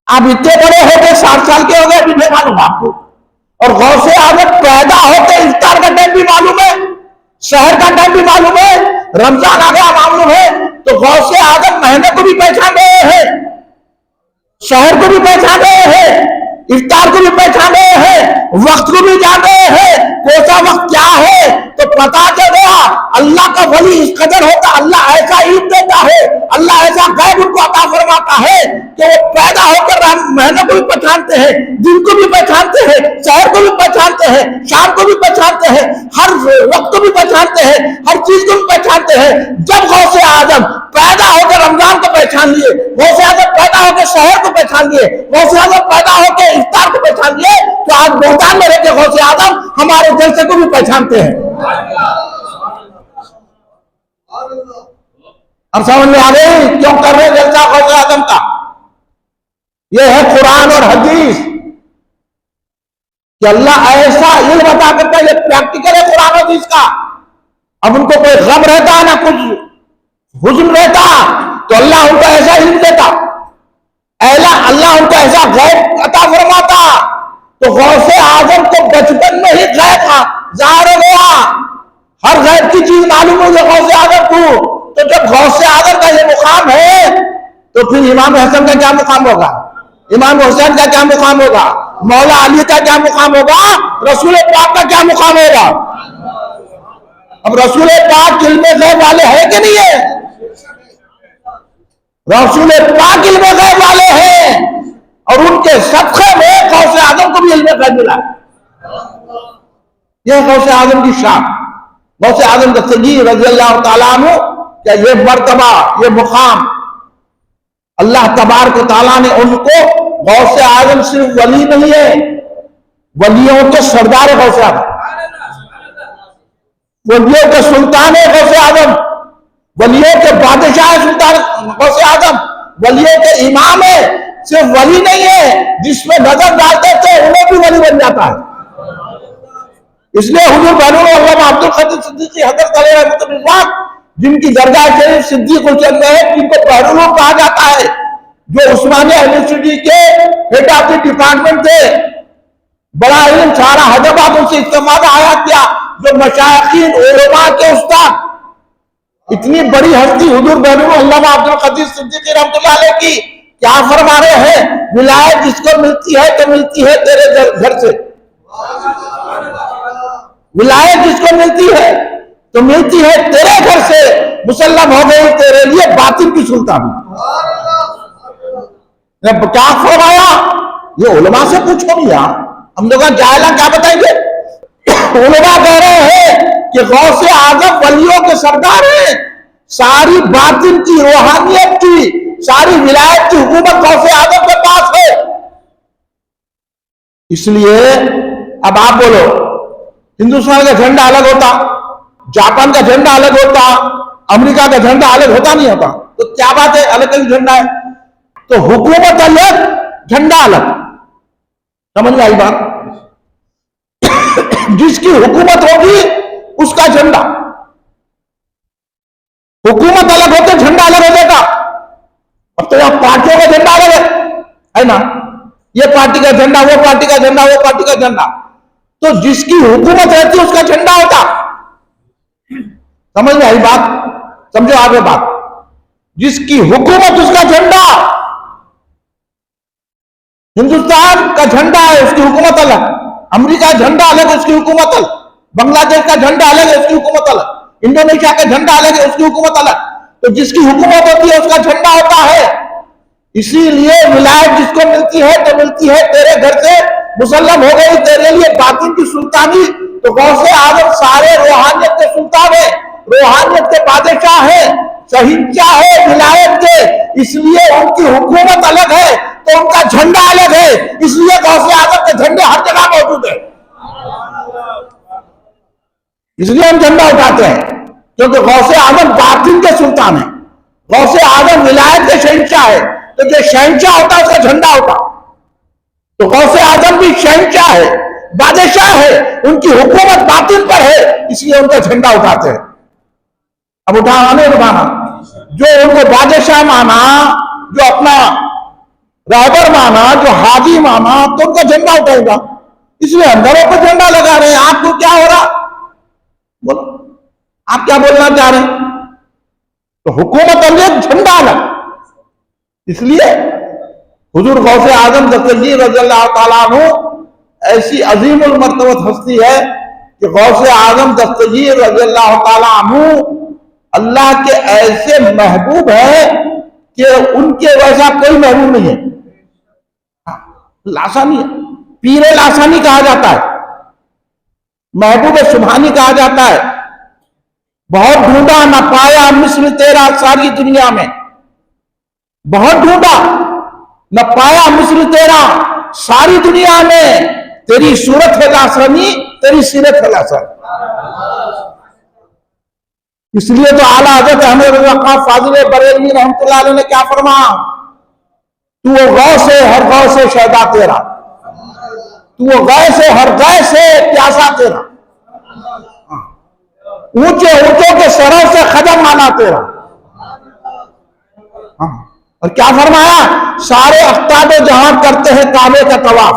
आप इतने बड़े हो गए, 60 साल के हो गए, अभी नहीं मालूम आपको। और गौसे आजम पैदा होते इफ्तार का टाइम भी मालूम है, शहर का टाइम भी मालूम है, रमजान आ गया मालूम है। तो गौसे आजम महीने को भी पहचान रहे हैं, शहर को भी पहचान रहे हैं, इफ्तार को भी पहचान रहे हैं, वक्त को भी जान रहे हैं, कौन सा वक्त क्या है। तो पता चल गया अल्लाह का वली इस कदर होता, अल्लाह ऐसा इल्म देता है, अल्लाह ऐसा गैब उनको अता फरमाता है कि वो पैदा होकर महीने को भी पहचानते हैं, दिन को भी पहचानते हैं, शहर को भी पहचानते हैं, शाम को भी पहचानते हैं, हर वक्त को भी पहचानते हैं, हर चीज को भी पहचानते हैं। जब गौसे आजम पैदा होकर रमजान को पहचान लिए, गौसे आजम पैदा होकर शहर को पहचान लिए, गौसे आजम पैदा होकर इफ्तार को पहचान लिए, तो आज बोहतान में रहते गौसे आजम हमारे जलसे को भी पहचानते हैं। अब समझ में आ गई क्यों कर रहे जलसा गौसे आजम का। यह है कुरान और हदीस कि अल्लाह ऐसा इल्म अता करता है, ये प्रैक्टिकल है कुरान और हदीस का। अब उनको कोई गम रहता ना कुछ हुज्न रहता तो अल्लाह उनको ऐसा इल्म देता, अल्लाह उनको ऐसा गैब अता फरमाता। तो गौसे आजम को बचपन में ही गैब ज़ाहिर हो गया, हर गैब की चीज मालूम हो गई गौसे आजम को। तो जब गौसे आजम का ये मुकाम है तो फिर इमाम हसन का क्या मुकाम होगा, इमाम हुसैन का क्या मुकाम होगा, मौला अली का क्या मुकाम होगा, रसूल पाक का क्या मुकाम होगा। अब रसूल पाक इल्मे गैब वाले हैं कि नहीं है, रसूल पाक इल्मे गैब वाले हैं और उनके सदक़े में गौसे आजम को भी इल्मे गैब मिला। यह गौसे आजम की शान, गौसे आजम का सय्यद रज़ियल्लाहु ताला अन्हु, क्या ये मर्तबा, ये मुकाम अल्लाह तबारक व तआला ने उनको, गौसे आजम सिर्फ वली नहीं है, वलियों के सरदार है गौसे आजम, वलियों के सुल्तान है गौसे आजम, वलियों के बादशाह है सुल्तान गौसे आजम, वलियों के इमाम है। सिर्फ वली नहीं है, जिसमें नजर डालते थे उन्हें भी वली बन जाता है। इसलिए हुजूर अल्लामा अब्दुल क़ादिर सिद्दीक़ी हज़रत अलैहि रहमतुल्लाह, जिनकी दरगाह शरीफ सिद्दीक़ चल रहे हैं, जिनको बहरूल कहा जाता है, जो उस्मानिया यूनिवर्सिटी के हेड ऑफ द डिपार्टमेंट थे, बड़ा इल्म सारा हैदराबाद उनसे इस्तेमाल आया किया, जो मशाइखीन उलमा के उस्ताद, इतनी बड़ी हस्ती हुजूर बहरूल अल्लामा अब्दुल क़ादिर सिद्दीक़ी रहमतुल्लाह अलैह की क्या फरमा रहे हैं, विलायत जिसको मिलती है तो मिलती है तेरे घर से, विलायत जिसको मिलती है तो मिलती है तेरे घर से, मुसल्लम हो गई तेरे लिए बातिन की सुल्तानी। क्या फरमाया, ये उलमा से पूछो भैया, हम लोग जाहिला क्या बताएंगे। उलमा कह रहे हैं कि गौसे आजम वलियों के सरदार हैं, सारी बातिन की, रूहानियत की, सारी विलायत की हुकूमत गौसे आजम के पास है। इसलिए अब आप बोलो, हिंदुस्तान का झंडा अलग होता, जापान का झंडा अलग होता, अमेरिका का झंडा अलग होता नहीं होता, तो क्या बात है, अलग अलग झंडा है। तो हुकूमत अलग, झंडा अलग, समझ में आई बात। जिसकी हुकूमत होगी उसका झंडा। हुकूमत अलग होते झंडा अलग हो जाएगा। अब तो यहां पार्टियों का झंडा अलग है ना, ये पार्टी का झंडा, वो पार्टी का झंडा, वो पार्टी का झंडा। तो जिसकी हुकूमत रहती है उसका झंडा होता। समझ में आई बात? समझो आगे बात। जिसकी हुकूमत उसका झंडा। हिंदुस्तान का झंडा है, उसकी हुकूमत अलग। अमेरिका का झंडा अलग है, उसकी हुकूमत अलग। बांग्लादेश का झंडा अलग है, उसकी हुकूमत अलग। इंडोनेशिया का झंडा अलग है, उसकी हुकूमत अलग। तो जिसकी हुकूमत होती है उसका झंडा होता है। इसीलिए विलायत जिसको मिलती है तो मिलती है, तेरे घर से मुसल्लम हो गई, तेरे लिए बातिन की सुल्तानी। तो गौसे आजम सारे रूहानियत के सुल्तान है, रूहानियत के बादशाह है, शहीनशाह है विलायत के। इसलिए उनकी हुकूमत अलग है तो उनका झंडा अलग है। इसलिए गौसे आजम के झंडे हर जगह मौजूद है। इसलिए हम झंडा उठाते हैं, क्योंकि गौसे आजम बातिन के सुल्तान है, गौसे आजम विलायत के शहंशाह है। तो जो शहंशाह होता है उसका झंडा होता। तो गौसे आजम भी शहंशाह है, बादशाह है, उनकी हुकूमत बातिन पर है, इसलिए उनका झंडा उठाते हैं। अब उठाना नहीं उठाना, जो उनको बादशाह माना, जो अपना रहबर माना, जो हाजी माना, तो उनका झंडा उठाएगा। इसलिए अंदरों पर झंडा लगा रहे हैं। आपको क्या हो रहा, बोलो आप क्या बोलना चाह रहे हैं? तो हुकूमत अलग, झंडा अलग। इसलिए हुजूर गौसे आजम दस्तगीर रज़ियल्लाहु ताला अन्हु ऐसी अजीमुल मर्तबत हस्ती है कि गौसे आजम दस्तगीर रज़ियल्लाहु ताला अन्हु अल्लाह के ऐसे महबूब है कि उनके वैसा कोई महबूब नहीं है। लासानी है, पीरे लासानी कहा जाता है, महबूब सुभानी कहा जाता है। बहुत ढूंढा न पाया मिस्र तेरा सारी दुनिया में, बहुत ढूंढा न पाया मिस्र तेरा सारी दुनिया में। तेरी सूरत है लासानी, तेरी सीरत है लासानी। इसलिए तो आला हज़रत अहमद रज़ा खां फाज़िल बरेलवी रहमतुल्लाह अलैह ने क्या फरमाया, तू वो गौ से हर गौ से शहदा तेरा, तू वो गौ से हर गौ से प्यासा तेरा, ऊंचे ऊंचों के सरों से खदम आना तेरा। और क्या फरमाया, सारे अफ्ताब जहां करते हैं काबे का तवाफ,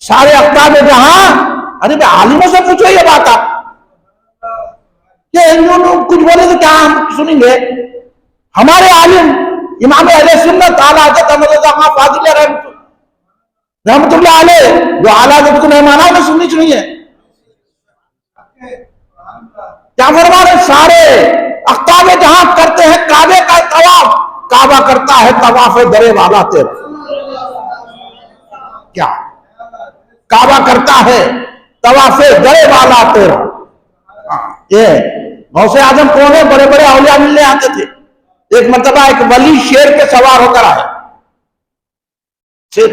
सारे अफ्ताब जहां। अरे भाई आलिमों से पूछो ये बात आप, कुछ बोले तो क्या हम सुनेंगे? हमारे आलिम इमाम अहले सुन्नत आला हज़रत अहमद रज़ा खां फाज़िल रहमतुल्लाह अलैह, जो आला हज़रत को नहीं माना उन्हें सुननी चाहिए। क्या फरमा रहे, सारे अख्ताब जहां करते हैं काबे का तवाफ, काबा करता है तवाफ दरे वाला तेरा। क्या काबा करता है तवाफ दरे वाला तेरा। ये गौसे आजम कौन है? बड़े बड़े औलिया मिलने आते थे। एक मर्तबा एक वली शेर पे सवार होकर आए, शेर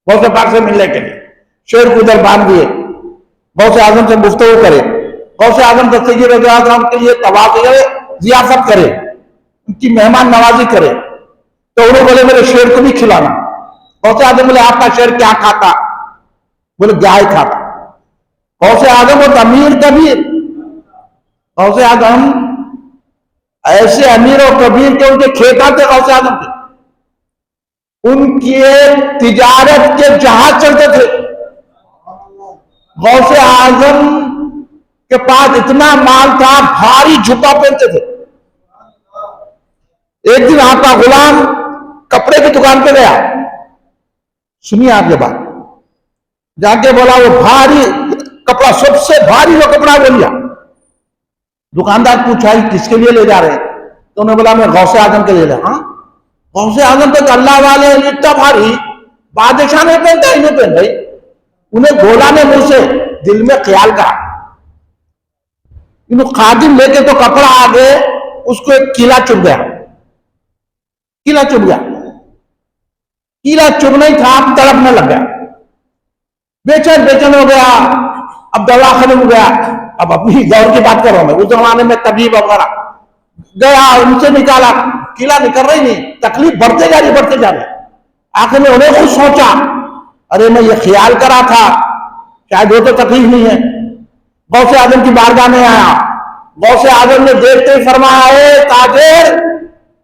गौसे पाक से मिलने के लिए। शेर को उधर बांध दिए, गौसे आजम से गुफ्तगू करे, गौसे आजम दस्तगीर रज़ियल्लाहु अन्हु के लिए तवाफ़ करे, जियाफत करे, उनकी मेहमान नवाजी करे। तो उन्होंने बोले मेरे शेर को भी खिलाना। गौसे आजम बोले आपका शेर क्या खाता? बोले गाय खाता। गौसे आजम और अमीर कबीर, गौसे आजम ऐसे अमीर और कबीर के उनके खेत आते गौसे आजम के, उनके तिजारत के जहाज चलते थे। गौसे आजम के पास इतना माल था, भारी जुब्बा पहनते थे। एक दिन आपका गुलाम कपड़े की दुकान पे गया, सुनिए आप ये बात, जाके बोला वो भारी कपड़ा, सबसे भारी वो कपड़ा वो लिया। दुकानदार पूछा किसके लिए ले जा रहे हैं? तो उन्होंने बोला मैं गौसे आजम के लिए ले। हाँ, गौसे आजम पे अल्लाह वाले इतना भारी, बादशाह ने पहनता, इन्हें पहन भाई। उन्हें गोला ने मुंह से दिल में ख्याल कहा, इन्हों खादिम लेके तो कपड़ा आगे, उसको एक कीला चुभ गया, कीला चुभ गया। कीला चुभना ही था, तड़पने लग गया, बेचैन बेचैन हो गया। अब दवाखाने में गया, अब अपनी दौर की बात कर रहा हूं मैं, उस जमाने में तबीब वगैरह गया, उनसे निकाला, कीला निकल रही नहीं, तकलीफ बढ़ते जा रही, बढ़ते जा रही। आखिर में उन्हें कुछ सोचा, अरे मैं ये ख्याल करा था चाहे दो तो तकलीफ नहीं है। गौसे आजम की बारगाह में आया, गौसे आजम ने देखते ही फरमाया, ए ताजिर,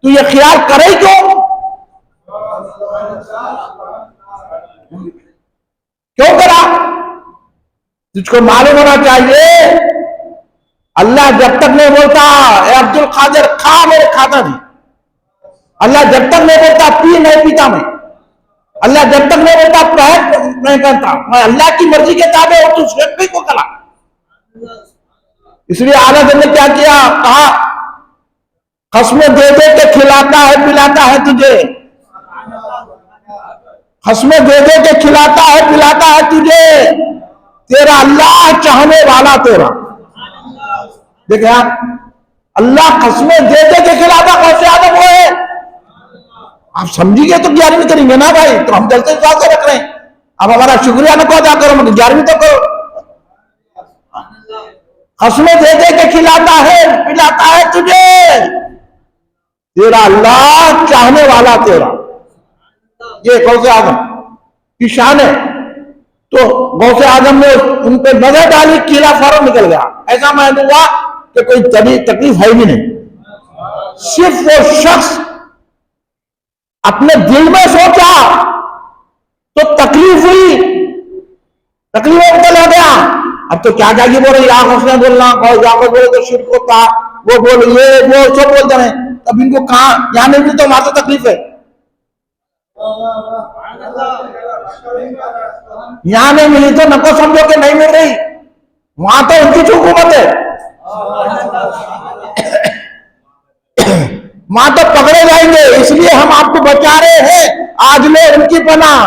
तू ये ख्याल करे क्यों? क्यों करा? तुझको मालूम होना चाहिए, अल्लाह जब तक नहीं बोलता ए अब्दुल कादिर खा मेरे खाता नहीं, अल्लाह जब तक नहीं बोलता पी नहीं पीता मैं, अल्लाह जब तक नहीं बोलता पहन नहीं करता मैं, अल्लाह की मर्जी के ताबे हो, तू शेख को करा। इसलिए आला ने क्या किया, कहा कसमें दे दे के खिलाता है पिलाता है तुझे, कसमें दे दे के खिलाता है पिलाता है तुझे, तेरा अल्लाह चाहने वाला तेरा। देखे आप, अल्लाह कसमें दे दे के खिलाता कौन से आदम वो है? आप समझिए तो 11वीं करेंगे ना भाई, तो हम जलते हिसाब से रख रहे हैं। अब हमारा शुक्रिया न को अदा करो, मतलब 11वीं तो करो। कसमें दे दे के खिलाता है पिलाता है तुझे, तेरा अल्लाह चाहने वाला तेरा। ये गौसे आजम की शान है। तो गौसे आजम ने उन पे नजर डाली, कीड़ा फौरन निकल गया। ऐसा मालूम हुआ कि कोई तकलीफ है भी नहीं। सिर्फ वो शख्स अपने दिल में सोचा तो तकलीफ हुई, तकलीफ में हो गया। अब तो क्या क्या बोल रहे, या उसने बोलना और या बोले तो शिर्क होता, वो बोल ये वो सब बोलते हैं। तब इनको कहा यहाँ नहीं मिली तो वहां से तकलीफ है, यहां नहीं मिली तो नको समझो कि नहीं मिल रही, वहां तो उनकी हुकूमत है, वहां तो पकड़े जाएंगे। इसलिए हम आपको बचा रहे हैं, आज ले उनकी पनाह,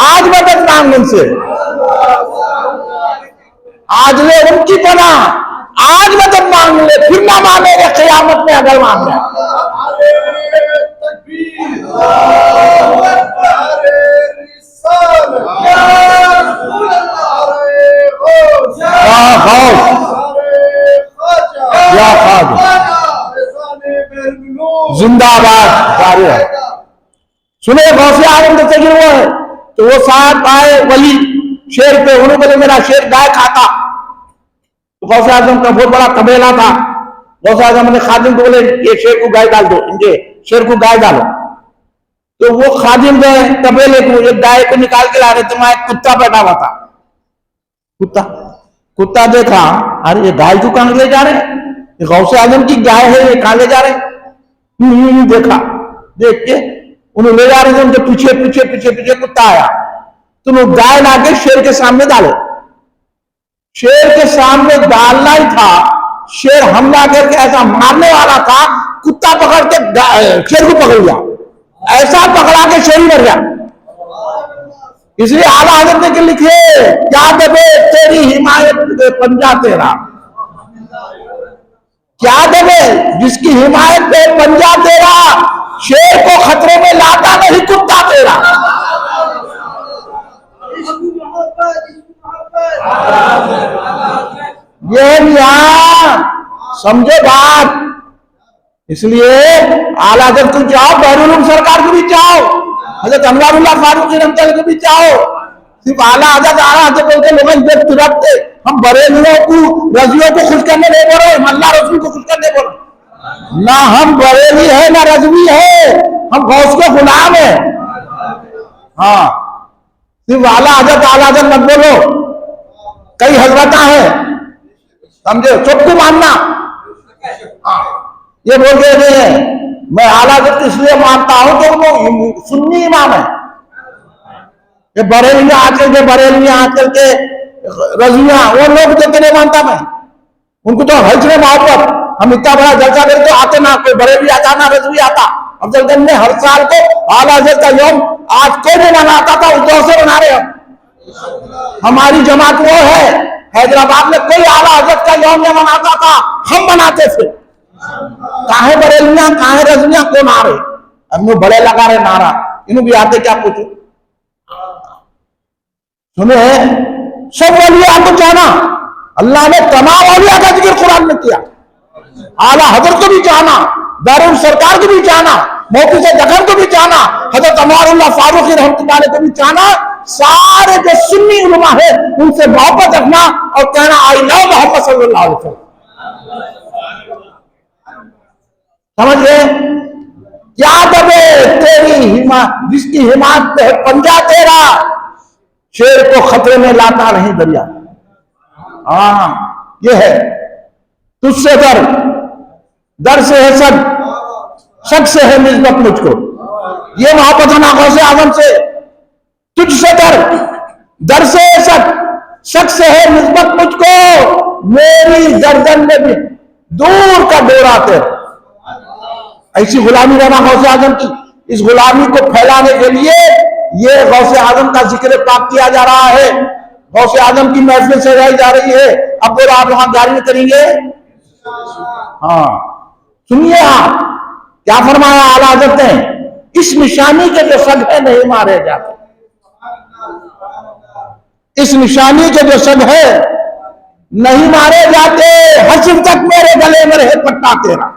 आज मदद मांग उनसे, आज ले उनकी पनाह, आज मदद मांग ले, फिर ना मांगेंगे क़यामत में अगर मांग ले। जिंदाबाद जारी है। सुने गौसे आजम दस्तगीर वो है, तो वो साहब आए वली शेर पे, उन्होंने बोले मेरा शेर गाय खाता। तो गौसे आजम का बहुत बड़ा कबीला था। गौसे आजम ने खादिम को बोले ये शेर को गाय डाल दो, इनके शेर को गाय डालो। तो वो खादिम गए कबीले को, एक गाय को निकाल के ला रहे, तो वहां एक कुत्ता बैठा हुआ था। कुत्ता देखा, अरे ये गाय को कहां ले जा रहे, ये गौसे आजम की गाय है, ये कहां ले जा रहे? देखा, देख के उन्हें ले जा रहे थे, उनके पीछे पीछे पीछे पीछे कुत्ता आया। तो वो गाय लाके शेर के सामने डाले, शेर के सामने डालना ही था, शेर हमला करके ऐसा मारने वाला था, कुत्ता पकड़ के शेर को पकड़ लिया, ऐसा पकड़ा के शेर ही मर गया। इसलिए आला हज़रत ने लिखे, क्या दबे तेरी हिमायत पंजा तेरा, क्या दबे जिसकी हिमायत पे पंजा तेरा, शेर को खतरे में लाता नहीं कुत्ता तेरा। ये यहाँ समझे बात। इसलिए आला हज़रत को चाहो, बहरुल उलूम सरकार को भी चाहो, हज़रत अनवारुल्लाह फारूकी रहमतुल्लाह को भी चाहो। सिर्फ आला हज़रत बोलते लोग इज्जत रखते, हम बरेलियों को रजियों को खुश करने नहीं बोल रहे, अल्लाह रसूल को खुश करने बोल रहे। ना हम बरेली है ना रजवी है, हम गौस के गुलाम है। हाँ, सिर्फ आला हज़रत मत बोलो, कई हजरता है, समझे, सबको मानना। हाँ, ये बोल रहे हैं मैं आला हज़रत इसलिए मानता हूं तो वो सुन्नी इमाम है। ये बरेलियां आजकल के रजियां, वो लोग देखे नहीं मानता मैं, उनको तो हल्के मोहब्बत, हम इतना बड़ा जलसा करते तो आते ना, कोई बरेली आता ना रजवी आता। अफजलगंज में हर साल को आला हज़रत का यौम आज कोई नहीं मनाता था, उस दौर से मना रहे हम। हमारी जमात वो है, हैदराबाद में कोई आला हज़रत का यौम नहीं मनाता था, हम मनाते थे। काहे बरेलियां काहे रजवियां कौन आ रहे, हम लोग बड़े लगा रहे नारा, इन्हों भी आते क्या पूछो। सुने सब वलिया को जाना, अल्लाह ने तमाम औलिया का जिक्र कुरान में किया, आला हज़रत को भी जाना, दारुल सरकार को भी जाना, मोती से जखन को भी जाना, हजरत अमरुल्लाह फारूकी रहमतुल्लाह अलैह को भी जाना। सारे जो सुन्नी उलमा है उनसे मोहब्बत रखना और कहना आई लव मोहम्मद सल्लल्लाहु अलैहि वसल्लम। समझ गए? क्या दबे तेरी हिम्मत, जिसकी हिम्मत पे है पंजा तेरा, शेर को खतरे में लाता नहीं दरिया। हाँ ये है, तुझसे दर से है शक से है निस्बत मुझको, ये मोहब्बत है ना गौसे आजम से। तुझसे दर से है शक से है निस्बत मुझको, मेरी गर्दन में भी दूर का डोरा तेरा। ऐसी गुलामी रहना गौसे आजम की। इस गुलामी को फैलाने के लिए ये गौसे आजम का जिक्र पाक किया जा रहा है, गौसे आजम की महफिल से रही जा रही है। अब बोलो आप वहां गाली करेंगे? हाँ सुनिए, आप क्या फरमाया आला हज़रत ने, इस निशानी के जो सग है नहीं मारे जाते, इस निशानी के जो सग है नहीं मारे जाते, हश्र तक मेरे गले में रहे पट्टा तेरा।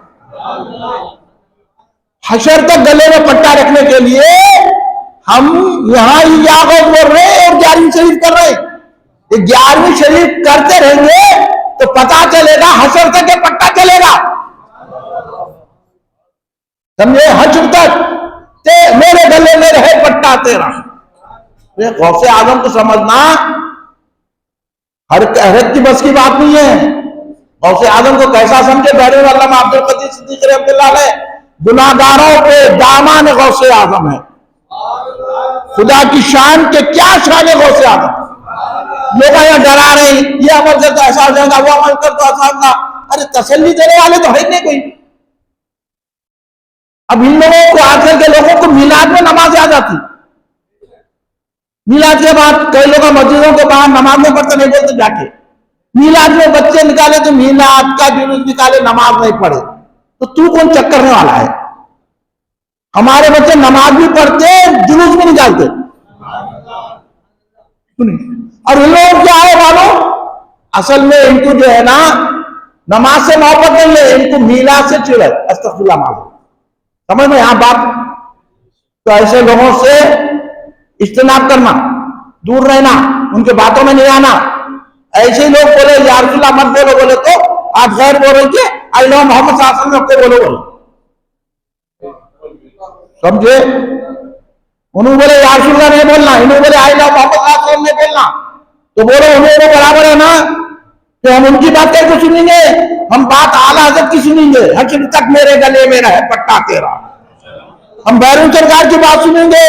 हशर तक गले में पट्टा रखने के लिए हम यहां ही यागो बोल रहे हैं और 11वीं शरीफ कर रहे हैं। 11वीं शरीफ करते रहेंगे तो पता चलेगा, हशर तक ये पट्टा चलेगा। समझे? हशर तक मेरे गले में रहे पट्टा तेरा। गौसे आजम को समझना हर की बस की बात नहीं है। गौसे आजम को कैसा समझे? बहरे अल्लामा अब्दुल कदीर सिद्दीक़ रहमतुल्लाह अलैह गुनाहगारों पे दामन गौसे आजम है। खुदा की शान के क्या शान है गौसे आजम। लोग यहाँ डरा रहे, ये अमल करता ऐसा हो जाएगा, वो अमल करता ऐसा होगा। अरे तसल्ली देने वाले तो है नहीं कोई। अब इन लोगों को, आजकल के लोगों को मिलाद में नमाज याद आती, मिलाद के बाद कई लोग मस्जिदों के बाहर नमाज नहीं पढ़ते, नहीं बोलते जाके मिलाद में बच्चे निकाले तो मिलाद का जुलूस निकाले, नमाज नहीं पढ़े, तो तू कौन चेक करने वाला है? हमारे बच्चे नमाज भी पढ़ते, जुलूस भी निकालते। और इन लोग क्या है मालूम, असल में इनको जो है ना नमाज से मोहब्बत नहीं है, इनको मिलाद से चिढ़ है। अस्तगफिरुल्लाह मालूम, समझ में यहां बात। तो ऐसे लोगों से इज्तनाब करना, दूर रहना, उनके बातों में नहीं आना। ऐसे ही लोग बोले या रसूलल्लाह मत बोलो, बोले तो आप गैर बोल रहे थे, आई लव मोहम्मद सल्लल्लाहु अलैहि वसल्लम को बोलो। समझे? उन्होंने बोले या रसूलल्लाह नहीं बोलना, इन्होंने बोले आई लव मोहम्मद सल्लल्लाहु अलैहि वसल्लम नहीं बोलना, तो बोलो उन्होंने बराबर है ना, तो हम उनकी बात कैसे सुनेंगे? हम बात आला हज़रत की सुनेंगे। हश्र तक मेरे गले में रहे पट्टा तेरा। हम बैरून सरकार की बात सुनेंगे।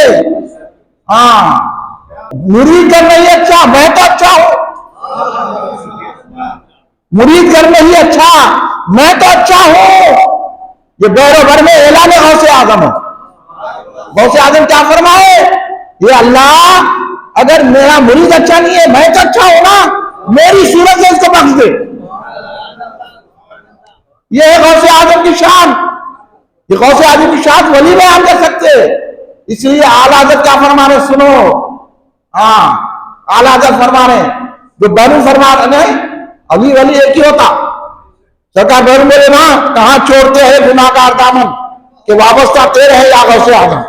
हाँ, मुरीद करना ही अच्छा, मैं तो अच्छा हूं। मुरीद करना ही अच्छा, मैं तो अच्छा हूं, ये बैरो भर में ऐलान गौसे आजम है। गौसे आजम क्या फरमाए? ये अल्लाह अगर मेरा मुरीद अच्छा नहीं है, मैं तो अच्छा हूं ना, मेरी सूरत से इसको बख्श दे। ये है गौसे आजम की शान। ये गौसे आजम की शान वली में हम कर सकते, इसलिए आला हज़रत क्या फरमा रहे सुनो। हाँ, आला हज़रत फरमा रहे, जो बैरून फरमा रहे अली वली एक ही होता। सरकार बैरून बोले ना, कहां छोड़ते हैं गुनाहगार दामन के वाबस्ता तेरे है या गौसे आजम।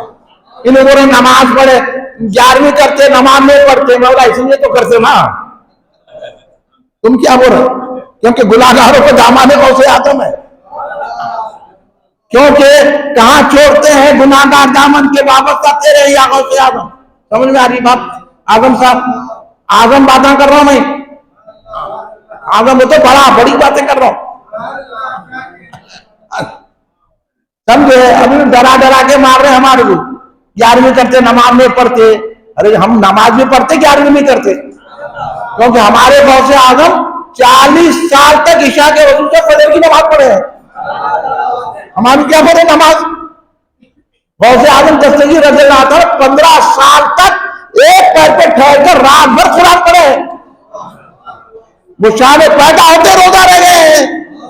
इन लोगों ने नमाज पढ़े, 11वीं करते, नमाज नहीं पढ़ते, मौला इसलिए तो करते ना। तुम क्या बोल रहे? क्योंकि गुनाहगारों को दामन गौसे आजम है। क्योंकि कहां छोड़ते हैं गुनाहगार दामन के वाबस्ता तेरे या गौसे आजम। समझ में आ रही बात? आजम साहब, आजम बातें कर रहा हूं मैं, आजम वो तो बड़ी बातें कर रहा हूं। समझे? अभी डरा डरा के मार रहे हमारे को, 11वीं करते, नमाज नहीं पढ़ते। अरे हम नमाज भी पढ़ते, 11वीं नहीं करते, क्योंकि हमारे गौसे आजम 40 साल तक ईशा के वजू से फजर की नमाज पढ़े हैं। हमारी क्या पढ़े नमाज? गौसे आजम दस्तगीर रज़ियल्लाहु अन्हु 15 साल तक एक पैर पे ठहर कर रात भर कुरान पढ़े। वो शान पैदा होते रोजा रह गए।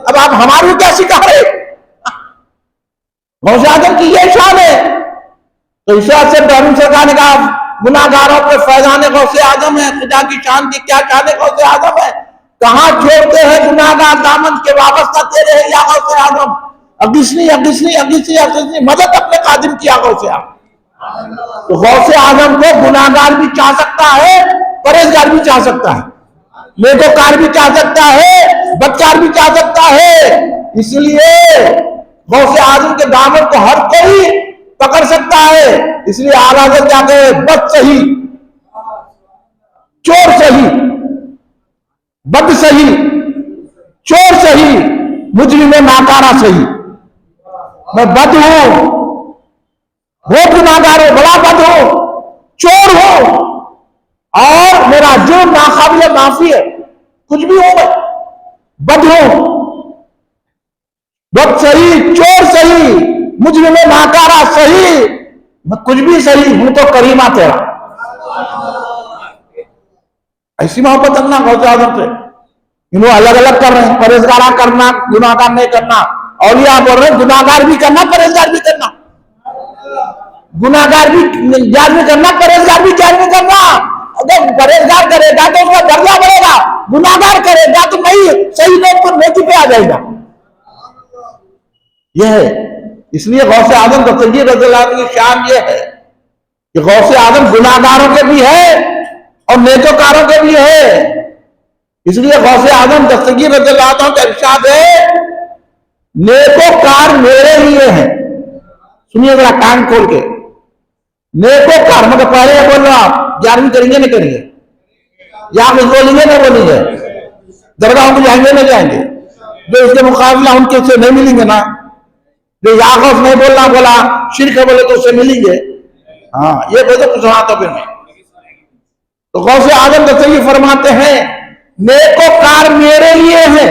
अब आप हमारी क्या सिखा रहे? गौसे आजम की ये शान है। तो इस से बैरून सरकार ने कहा गुनाहगारों पर फैजान गौसे आजम है। खुदा की शान की क्या शान है गौसे आजम है। कहां छोड़ते हैं गुनाहगार दामन के वाबस्ता तेरे है या गौसे आजम। अगिसनी अगिसनी अगिसनी अगिसनी मदद अपने कादिम की आंखों से आप। तो गौसे आजम को गुनाहगार भी चाह सकता है, परहेजगार भी चाह सकता है, नेकोकार भी चाह सकता है, बदकार भी चाह सकता है। इसलिए गौसे आजम के दामन को हर कोई पकड़ सकता है। इसलिए आला हज़रत क्या कहे, बद सही, चोर सही, बद सही, चोर सही, मुजरिम नाकारा सही। मैं बद हूं, बहुत गुनाहगार हूं, बड़ा बद हूं, चोर हूं, और मेरा जुर्म नाकाबिल माफी है, कुछ भी हूं मैं, बद हूं, बद सही, चोर सही, मुजरिम नाकारा सही, मैं कुछ भी सही हूं तो करीमा तेरा। ऐसी मोहब्बत रखना गौसे आजम से। इन्हों अलग अलग कर रहे हैं, परहेजगारा करना, गुनाहगार नहीं करना। औलिया बोल रहे हैं गुनाहगार भी करना, परहेजगार भी करना, गुनाहगार भी जान भी करना, परहेजगार भी जान भी करना। अगर परहेजगार करेगा तो उसका दर्जा बढ़ेगा, गुनाहगार करेगा तो नहीं सही लोग पर नेकी पे आ जाएगा। यह है। इसलिए गौसे आजम दस्तगीर रज़ियल्लाहु अन्हु की शान यह है कि गौसे आजम गुनाहगारों के भी है और नेकोकारों के भी है। इसलिए गौसे आजम दस्तगीर रज़ियल्लाहु अन्हु का इरशाद है, नेकोकार मेरे लिए है। सुनिए जरा कान खोल के, नेकोकार मतलब पहले बोल रहा आप 11वीं करेंगे नहीं करेंगे, या कुछ बोलेंगे नहीं बोलेंगे, दरगाहों को जाएंगे नहीं जाएंगे, जो इसके मुकाबला उनके से नहीं मिलेंगे ना, जो यागौस नहीं बोलना बोला शिरक बोले तो उससे मिलेंगे। हाँ ये बोलते कुछ तो फिर मैं तो गौसे आजम दस्तगीर फरमाते हैं, नेकोकार मेरे लिए है,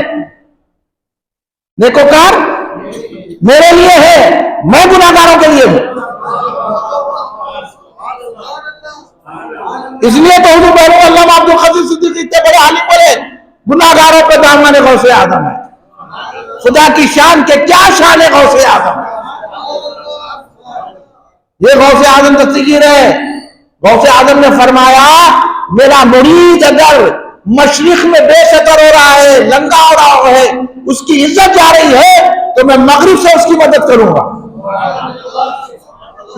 नेकोकार मेरे लिए है, मैं गुनाहगारों के लिए हूं। इसलिए तो हुजूर बैरूल अल्लामा अब्दुल क़ादिर सिद्दीक़ इतने बड़े आलिम बोले, गुनाहगारों पे दामन गौसे आजम है। खुदा की शान के क्या शान है गौसे आजम। ये गौसे आजम दस्तगीर है। गौसे आजम ने फरमाया, मेरा मुरीद अगर मशरिक में बेसतर हो रहा है, लंगा हो रहा है, उसकी इज्जत जा रही है, तो मैं मगरिब से उसकी मदद करूंगा।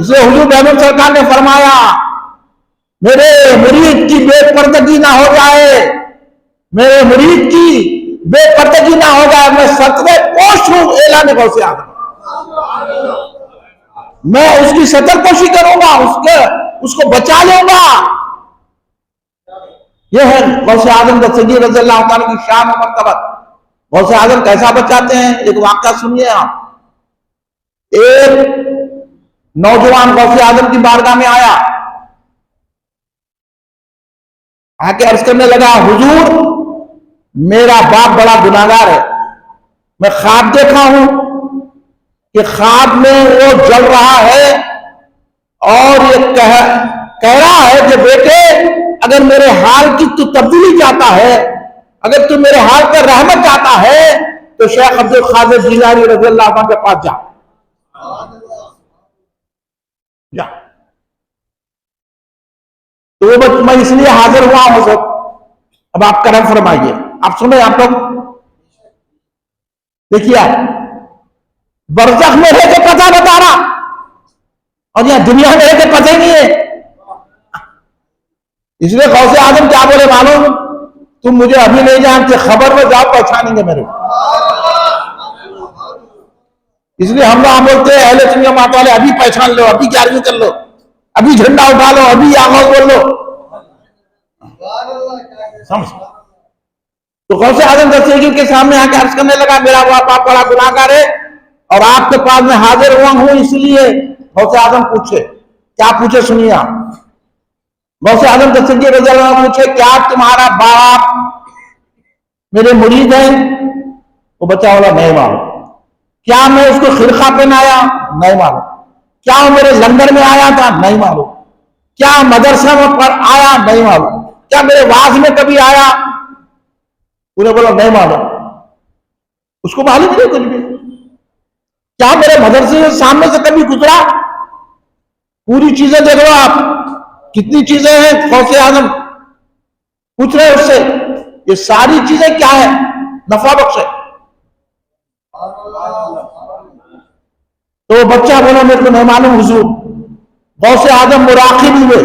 इसलिए हुजूर बैरूल सरकार ने फरमाया, मेरे मुरीद की बेपर्दगी ना हो जाए, मेरे मुरीद की बेपर्दगी ना हो जाए, मैं 17 पोश हूं ऐलान गौसे आजम। मैं उसकी सतरपोशी करूंगा, उसको बचा लूंगा। यह है गौसे आजम दस्तगीर रज़ियल्लाहु अन्हु की शान और मर्तबत। गौसे आजम कैसा बचाते हैं, एक वाक़या सुनिए आप। एक नौजवान गौसे आजम की बारगाह में आया, आके अर्ज करने लगा, हुजूर मेरा बाप बड़ा गुनाहगार है, मैं ख्वाब देखा हूं कि ख्वाब में वो जल रहा है और ये कह रहा है कि बेटे अगर मेरे हाल की तू तब्दीली चाहता है, अगर तू मेरे हाल पर रहमत चाहता है, तो शेख अब्दुल कादिर जिलानी रज़ियल्लाहु अन्हु के पास जा। तो मैं इसलिए हाजिर हुआ हूं सब। अब आप करम फरमाइए, आप सुने, आप लोग देखिए, बरज़ख में रह के पता बता रहा और यहां दुनिया में रह के पता ही नहीं है। इसलिए गौसे आजम क्या बोले मालूम, तुम मुझे अभी नहीं जानते, खबर में जाओ पहचानेंगे मेरे को। इसलिए हम लोग बोलते हैं अहले सुन्नत जमात वाले, अभी पहचान लो, अभी 11वीं कर लो, अभी झंडा उठा लो, अभी आवाज बोल लो। समझ। तो गौसे आजम दस्तगीर के सामने आके अर्ज करने लगा, मेरा बाप बड़ा गुनाहगार है और आपके पास में हाजिर हुआ हूं। इसलिए गौसे आजम पूछे, क्या पूछे सुनिए आप। गौसे आजम दस्तगीर रज़ियल्लाहु अन्हु पूछे, क्या तुम्हारा बाप मेरे मुरीद है? वो बच्चा बोला नहीं मालूम। क्या मैं उसको खिरखा पहनाया? नहीं मालूम। क्या वो मेरे लंगर में आया था? नहीं मालूम। क्या मदरसा में आया? नहीं मालूम। क्या मेरे वाज में कभी आया? उन्हें बोला नहीं मालूम, उसको मालूम नहीं कुछ भी। क्या मेरे मदरसे से सामने से कभी गुजरा? पूरी चीजें देख लो आप, कितनी चीजें हैं गौसे आजम पूछ रहे उससे, ये सारी चीजें क्या है? नफा बख्श है। तो वो बच्चा बोला मेरे को नहीं मालूम हुजूर। गौसे आजम मुराकिब हुए,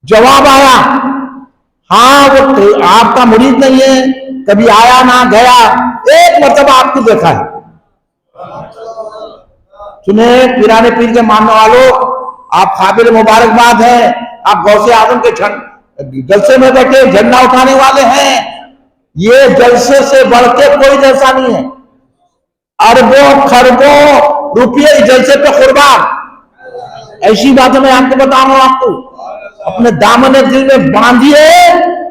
जवाब आया हाँ वो आपका मुरीद नहीं है, कभी आया ना गया, एक मर्तबा आपको देखा है। सुने पीराने पीर के मानने वालों, आप काबिल मुबारकबाद हैं, आप गौसे आजम के जलसे में बैठे झंडा उठाने वाले हैं। ये जलसे से बढ़ के कोई जलसा नहीं है। अरबों खरबों रुपये इस जलसे पे कुर्बान। ऐसी बात मैं आपको बता रहा हूं, आपको अपने दामन दिल में बांधिए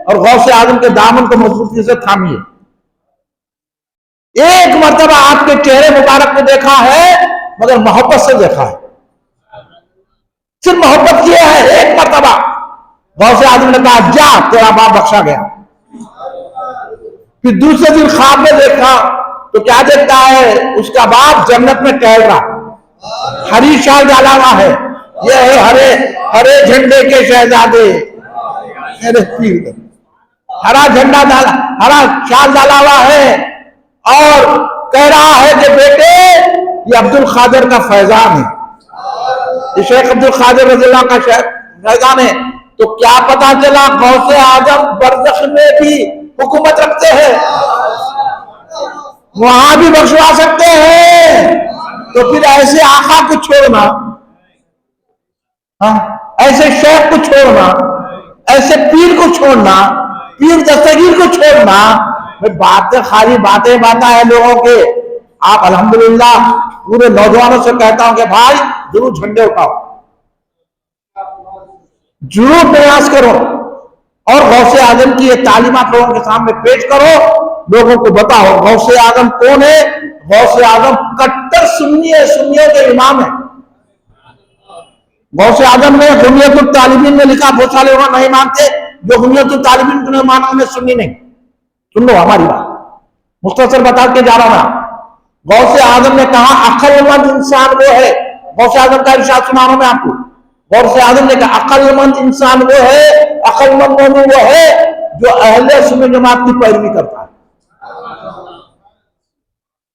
और गौसे आजम के दामन को मजबूती से थामिए। एक मर्तबा आपके चेहरे मुबारक को देखा है, मगर मोहब्बत से देखा है, सिर्फ मोहब्बत किया है एक मर्तबा। गौसे आजम ने कहा जा तेरा बाप बख्शा गया। फिर दूसरे दिन ख्वाब में देखा तो क्या देखता है, उसका बाप जन्नत में टहल रहा, हरी शाल डाला हुआ है। ये है हरे हरे झंडे के शहजादे, मेरे पीर हरा झंडा डाला, हरा शाल डाला हुआ है और कह रहा है कि बेटे ये अब्दुल कादिर का फैजान है, ये शेख अब्दुल कादिर रज़ियल्लाह का फैजान है। तो क्या पता चला गौसे आजम बरज़ख में भी हुकूमत रखते हैं, वहां भी बख्शवा सकते हैं। तो फिर ऐसे आका को छोड़ना, हाँ ऐसे शेख को छोड़ना, ऐसे पीर को छोड़ना, पीर दस्तगीर को छोड़ना, बातें खाली बातें बातें है लोगों के। आप अल्हम्दुलिल्लाह पूरे नौजवानों से कहता हूं कि भाई जरूर झंडे उठाओ, जरूर प्रयास करो और गौसे आजम की ये तालीमात लोगों के सामने पेश करो, लोगों को बताओ गौसे आजम कौन है। गौसे आजम कट्टर सुन्नी है, सुन्नियों के इमाम है। गौसे आजम ने हुनियतुल तालिबीन में लिखा, बहुत सारे लोग नहीं मानते, जो हुनियतुल तालिबीन को नहीं मानते उन्हें सुन्नी नहीं। सुन लो हमारी बात, मुख्तसर बता के जा रहा हूं। गौसे आजम ने कहा अक्लमंद इंसान वो है, गौसे आजम का इरशाद सुना रहा हूं मैं आपको। गौसे आजम ने कहा अक्लमंद इंसान वो है, अक्लमंद मोमिन वो है जो अहले सुन्नत जमात की पैरवी करता है।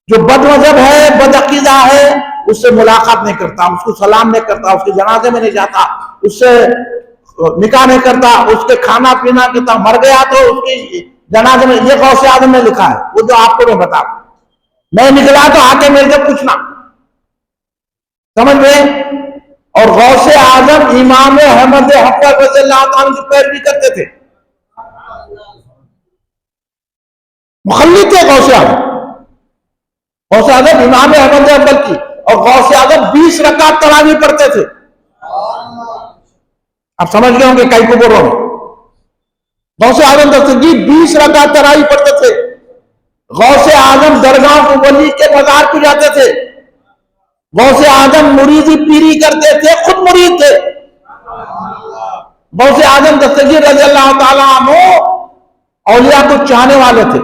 जो बदमज़हब है, बदअकीदा है, उससे मुलाकात नहीं करता, उसको सलाम नहीं करता, उसके जनाजे में नहीं जाता, उससे निकाह नहीं करता, उसके खाना पीना करता, मर गया तो उसकी जनाजे में। ये गौसे आजम ने लिखा है, वो जो आपको मैं बता, मैं निकला तो आके मेरे से पूछना, समझ में। और गौसे आजम इमाम अहमद हक़ रज़ियल्लाहु अन्हु की पैरवी करते थे, मुखल्लिद थे गौसे आजम। गौसे आजम इमाम अहमद हक़ की, और गौसे आजम 20 रकात तरावी पढ़ते थे। आप समझ गए होंगे कई को बोल रहा हूं। गौसे आजम दस्तगीर 20 रकात तरावी पढ़ते थे। गौसे आजम दरगाह को वली के मज़ार को जाते थे। गौसे आजम मुरीदी पीरी करते थे, खुद मुरीद थे। गौसे आजम दस्तगीर रज़ियल्लाहु ताला अन्हु औलिया को चाहने वाले थे,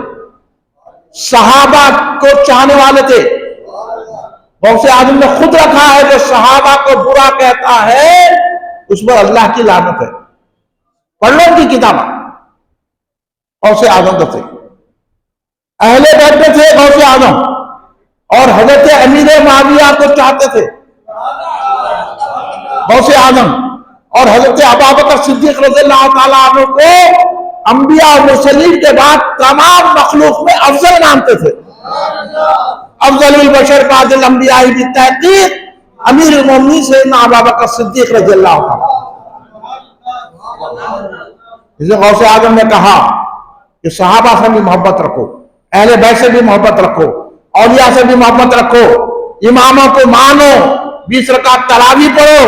सहाबा को चाहने वाले थे। गौसे आजम ने खुद रखा है जो सहाबा को बुरा कहता है उस पर अल्लाह की लानत है। पढ़ लो उनकी किताब। गौसे आजम तो थे, अहले बैत में थे गौसे आजम, और हजरत अमीर मुआविया को चाहते थे गौसे आजम, और हजरत अबू बकर सिद्दीक रज़ियल्लाहु ताला अन्हु को अंबिया और मुरसलीन के बाद तमाम मखलूक में अफजल मानते थे। अफजलुल बशर बादिल अंबिया बितहकीक अमीरुल मोमिनीन सैयदना अबू बकर सिद्दीक रज़ियल्लाहु ताला। इसलिए गौसे आजम ने कहा कि सहाबा से भी मोहब्बत रखो, अहले बैत से भी मोहब्बत रखो, औलिया से भी मोहब्बत रखो, इमामों को मानो, 20 रकात तरावी पढ़ो,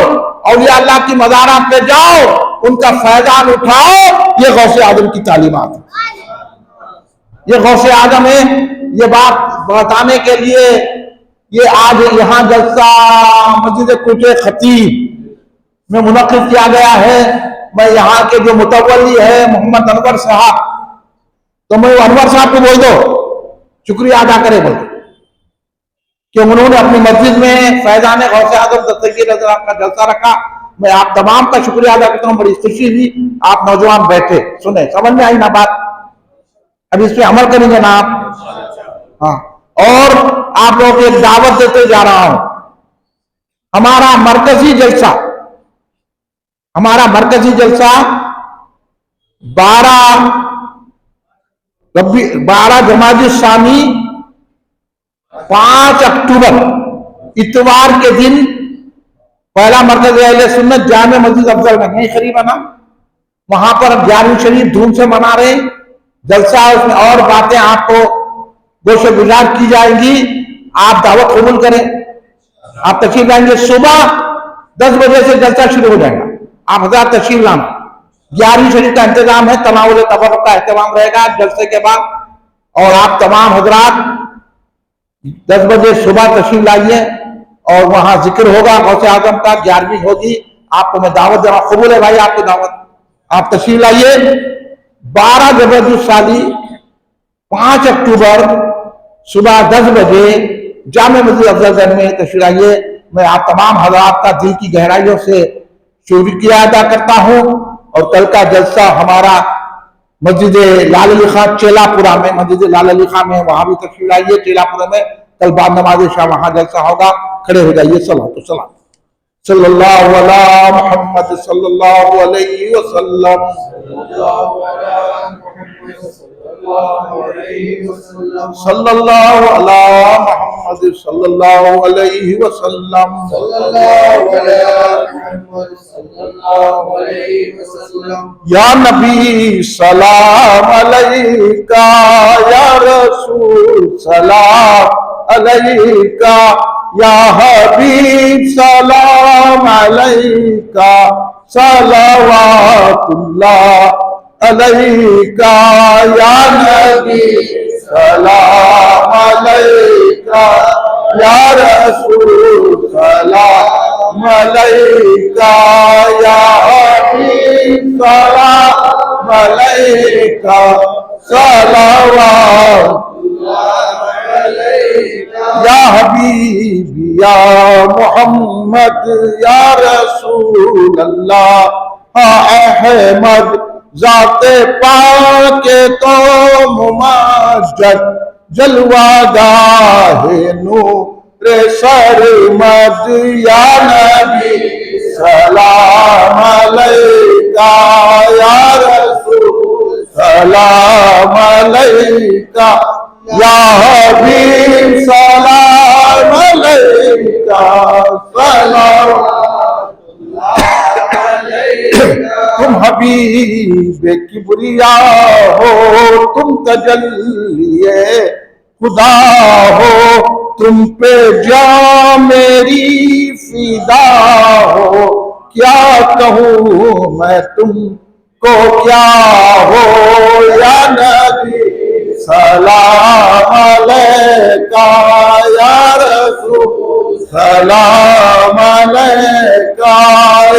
औलिया अल्लाह की मज़ारात पे जाओ, उनका फैजान उठाओ। ये गौसे आजम की तालीमात है। ये गौसे आजम है। ये बात बताने के लिए ये आज यहाँ जलसा मस्जिद कुचे खतीब में मुनक़िद किया गया है। मैं यहाँ के जो मुतवल्ली है मोहम्मद अनवर साहब, तो मैं अनवर साहब को बोल दो शुक्रिया अदा करे, बोल कि उन्होंने अपनी मस्जिद में फैजान गौसे आजम दस्तगीर रज़ियल्लाहु का जलसा रखा। मैं आप तमाम का शुक्रिया अदा करता हूँ। बड़ी खुशी हुई, आप नौजवान बैठे सुने, समझ में आई ना बात। अब इस पे अमल करेंगे ना आप। हाँ, और आप लोगों को एक दावत देते जा रहा हूं। हमारा मरकजी जलसा 12 जमादी सानी 5 अक्टूबर इतवार के दिन पहला मरकज अहले सुन्नत जामे मस्जिद अफजल में नहीं खरीब बना, वहां पर 11वीं शरीफ धूम से मना रहे जलसा है। उसमें और बातें आपको गोशे गुजार की जाएंगी। आप दावत कबूल करें, आप तशरीफ लाएंगे। सुबह 10 बजे से जलसा शुरू हो जाएगा, आप हज़रात तशरीफ लाना। 11वीं शरीफ का इंतजाम है, तनावुल तबर्रुक का एहतमाम रहेगा जलसे के बाद। और आप तमाम हजरात 10 बजे सुबह तशरीफ लाइए और वहां जिक्र होगा गौसे आजम का, 11वीं होगी। आपको मैं दावत दे रहा हूं, कबूल है भाई आपकी दावत, आप तशरीफ लाइए। 12 जबरदस्त साली 5 अक्टूबर सुबह 10 बजे जामे मस्जिद अफजल में तशरीफ लाइए। मैं आप तमाम हजरात का दिल की गहराइयों से शुक्रिया अदा करता हूं। और कल का जलसा हमारा मस्जिद लाल अली खां चेलापुरा में, मस्जिद लाल अली खां में, वहां भी तशरीफ लाइए चेलापुरा में। कल बाद नमाज शाह वहां जलसा होगा। खड़े हो जाइए। सलातो सलाम सल्लल्लाहु अला मुहम्मद सल्लल्लाहु अलैहि वसल्लम। सल्लल्लाहु अला मुहम्मद सल्लल्लाहु अलैहि वसल्लम। या नबी सलाम अलैका, या रसूल सलाम अलैका, या हबीब सलाम अलैका, सलावतुल्लाह अलैका, या नबी सलाम अलैका, या रसूल सलाम अलैका, या हबीब सलाम अलैका, सलावतुल्लाह या हबीबी या मोहम्मद या रसूल अल्लाह अहमद जाते पाके तो मुमाजद जलवागाहे नूरे सरमद। या नबी सलाम अलैका, या रसूल सलाम अलैका, या हबीब सलाम अलैका, तुम हबीब किबरिया हो, तुम तजल्लिए खुदा हो, तुम पे जा मेरी फिदा हो। क्या कहूँ मैं तुमको क्या हो, या नबी सलाम अलैका, या रसूल सलाम अलैका,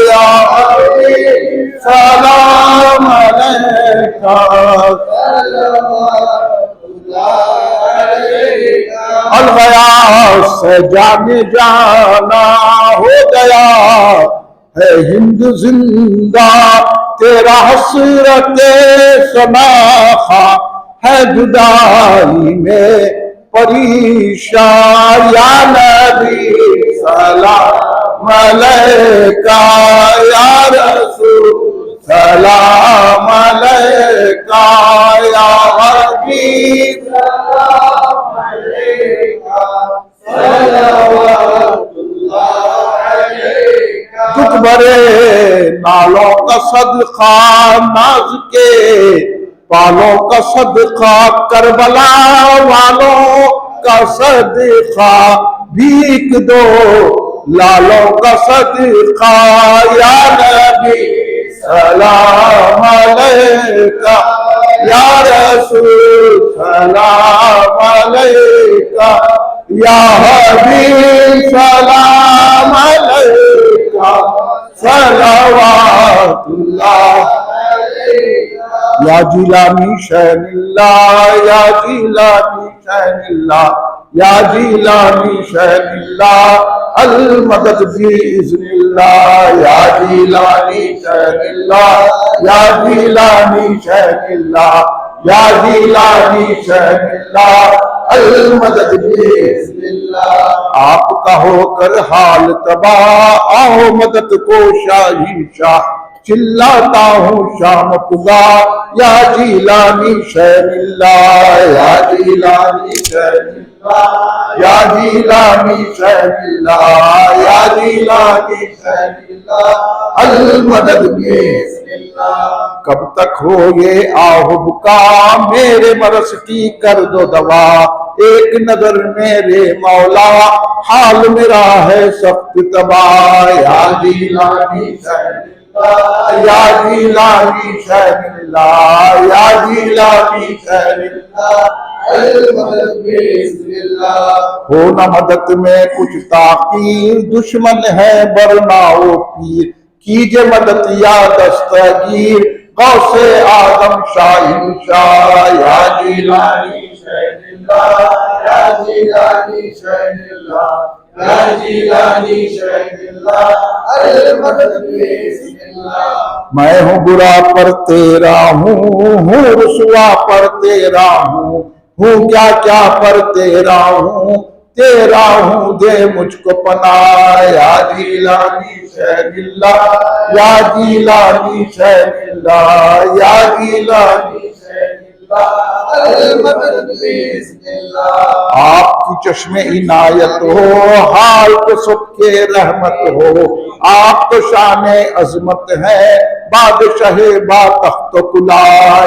या हबीब सलाम अलैका, अलगया से जाने जाना हो गया है हिंद जिंदा, तेरा हसरते शनाखा है जुदाई में परेशान। या नबी सलाम अलैका, या रसूल सलाम अलैका, या हबीब सलाम अलैका, सलावतुल्लाह अलैका। दुख भरे नालों का सदका, नाज के बालों का सदका, करबला वालों का सदका, भीख दो लालों का सदका। या नबी सलाम अलैका, या रसूल सलाम अलैका, या हबीब सलाम अलैका, सलावतुल्लाह या जिलानी शैनिल्लाह, या जिलानी शैनिल्लाह, या जिलानी शैनिल्लाह, अल मदद बिइज़्निल्लाह। या जिलानी शैनिल्लाह, या जिलानी शैनिल्लाह, या जिलानी शैनिल्लाह, अल मदद बिस्मिल्लाह। आपका होकर हाल तबाह आओ मदद को शाही शाह, चिल्लाता हूँ शाम पुकार या जीलानी शहनिल्लाह, या जीलानी शहनिल्लाह, या जीलानी शहनिल्लाह, या जीलानी शहनिल्लाह, अल मदद बिस्मिल्लाह। कब तक हो ये आह बुका मेरे मरस की कर दो दवा, एक नजर मेरे मौला हाल मेरा है सख्त तबाह, या जीलानी शहनिल्लाह, या जीलानी शहनिल्लाह, या जीलानी शहनिल्लाह, अल मदद बिस्मिल्लाह। हो न मदद में कुछ ताकीर दुश्मन है बरनाओ पीर, कीजे मदद या दस्तगीर गौसे आदम शाही शाह, या जीलानी शहनिल्लाह, या जीलानी शहनिल्लाह, या जीलानी शहनिल्लाह, अल मदद बिस्मिल्लाह। मैं हूँ बुरा पर तेरा हूँ रुसवा पर तेरा हूँ क्या क्या पर तेरा हूँ दे मुझको पनाह, या जीलानी शहनिल्लाह, या जीलानी शहनिल्लाह, या जीलानी शहनिल्लाह, अल मदद बिस्मिल्लाह। आपकी चश्मे इनायत हो हाल पे सबके रहमत हो, आप तो शाने अजमत है बादशाह बा तख्त कुला,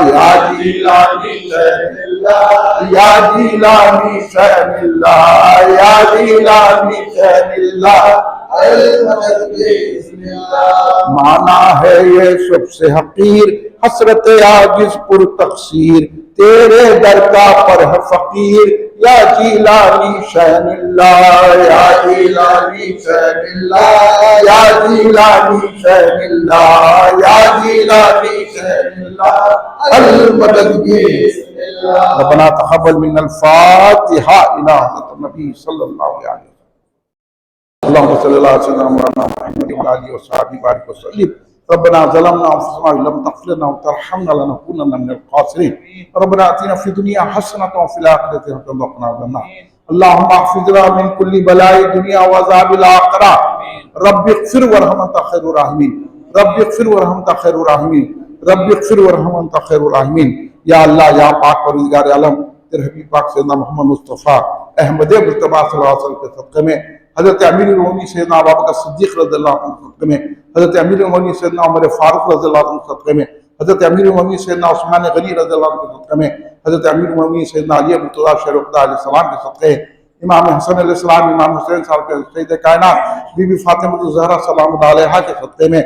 या जीलानी शहनिल्लाह, या जीलानी शहनिल्लाह, या जीलानी शहनिल्लाह, अल मदद बिस्मिल्लाह। माना है ये सबसे हकीर हसरत आजिज़ पुर तकसीर, तेरे दर का पर है फकीर, या जीलानी शहनिल्लाह, या जीलानी शहनिल्लाह, या जीलानी शहनिल्लाह, या जीलानी शहनिल्लाह, अल मदद बिस्मिल्लाह। रब्बना तक़ब्बल मिन्नल फातिहा इला हज़रत नबी सल्लल्लाहु अलैहि वसल्लम। अल्लाहुम्मा सल्लि अला सय्यिदिना मौलाना मुहम्मद व अला आलिहि व सहाबिहि बारिक व सल्लिम। रब्बना ज़लमना अनफुसना व लम तग़फिर लना व तरहमना लनकूनन्ना मिनल ख़ासिरीन। रब्बना आतिना फ़िद दुनिया हसनतन व फ़िल आखिरति हसनतन व क़िना अज़ाबन्नार। अल्लाहुम्मा अहफ़िज़ना मिन कुल्लि बलाइ दुनिया व अज़ाबिल आखिरह। रब्बिग़फ़िर वरहम अन्ता खैरुर राहिमीन, रब्बिग़फ़िर वरहम अन्ता खैरुर राहिमीन, रब्बिग़फ़िर वरहम अन्ता खैरुर राहिमीन। या अल्लाह, या पाक परवरदिगार आलम, तेरे हबीब पाक सैयदना मोहम्मद मुस्तफ़ा अहमद मुज्तबा सल्लल्लाहु अलैहि वसल्लम के सदक़े में, हज़रत अमीरुल मोमिनीन सैयदना अबू बकर सिद्दीक़ रज़ियल्लाहु अन्हु के सदक़े में, हज़रत अमीरुल मोमिनीन सैयदना उमर फारूक रज़ियल्लाहु अन्हु के सदक़े में, हज़रत अमीरुल मोमिनीन सैयदना उस्मान गनी रज़ियल्लाहु अन्हु के सदक़े में, हज़रत अमीरुल मोमिनीन सैयदना अली मुर्तज़ा शरीफ़ अलैहिस्सलाम के सदक़े, इमाम हसन अलैहिस्सलाम, इमाम हुसैन साहब के सैयद कायनात बीबी फातिमा ज़हरा सलामुल्लाह अलैहा के सदक़े में,